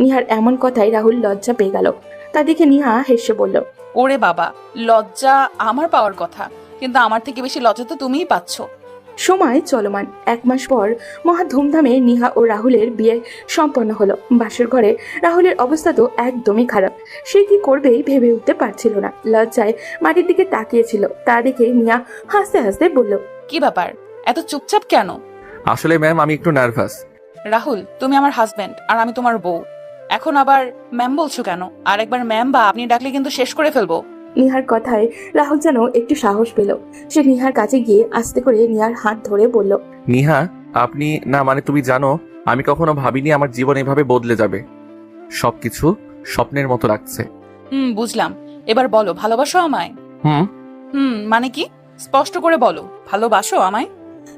নিহার এমন কথায় রাহুল লজ্জা পেয়ে গেল। তা দেখে নিহা হেসে বলল, ওরে বাবা, লজ্জা আমার পাওয়ার কথা, কিন্তু আমার থেকে বেশি লজ্জা তো তুমিই পাচ্ছ। সময় চলমান। 1 মাস পর মহা ধুমধামে নিহা ও রাহুলের বিয়ে সম্পন্ন হলো। বাসর ঘরে রাহুলের অবস্থা তো একদমই খারাপ। সে কি করবেই ভেবে উঠতে পারছিল না। লজ্জায় মাটির দিকে তাকিয়েছিল। তা দেখে নিহা হাসতে হাসতে বলল, কি ব্যাপার, এত চুপচাপ কেন? আসলে ম্যাম, আমি একটু নার্ভাস। রাহুল, তুমি আমার হাজবেন্ড আর আমি তোমার বউ। এখন আবার ম্যাম বলছো কেন? আর একবার ম্যাম বা আপনি ডাকলে কিন্তু শেষ করে ফেলবো। নিহার কথায় রাহুল যেন একটু সাহস পেল। সে নিহার কাছে গিয়ে আস্তে করে নিহার হাত ধরে বলল, নিহা, আপনি না, মানে তুমি জানো, আমি কখনো ভাবিনি আমার জীবন এভাবে বদলে যাবে। সবকিছু স্বপ্নের মতো লাগছে। বুঝলাম। এবার বলো, ভালোবাসো আমায়? মানে কি? স্পষ্ট করে বলো, ভালোবাসো আমায়?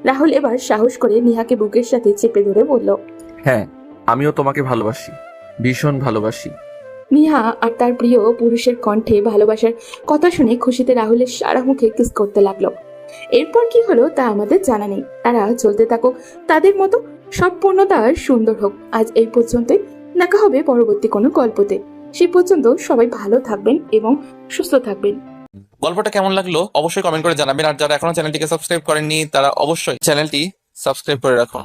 রাহুল এবার সাহস করে নিহাকে বুকের সাথে চেপে ধরে বলল, হ্যাঁ, আমিও তোমাকে ভালোবাসি, ভীষণ ভালোবাসি। নিহা আর তার প্রিয় পুরুষের কণ্ঠে ভালোবাসার কথা শুনে খুশিতে রাহুলের সারা মুখে কিস করতে লাগলো। এরপর কি হলো তা আমাদের জানা নেই। তারা চলতে থাকুক তাদের মতো, সব পূর্ণতা সুন্দর হোক। আজ এই পর্যন্তই। দেখা হবে পরবর্তী কোনো গল্পতে। সেই পর্যন্ত সবাই ভালো থাকবেন এবং সুস্থ থাকবেন। গল্পটা কেমন লাগলো অবশ্যই কমেন্ট করে জানাবেন। আর যারা এখনো চ্যানেলটিকে সাবস্ক্রাইব করেননি তারা অবশ্যই চ্যানেলটি সাবস্ক্রাইব করে রাখুন।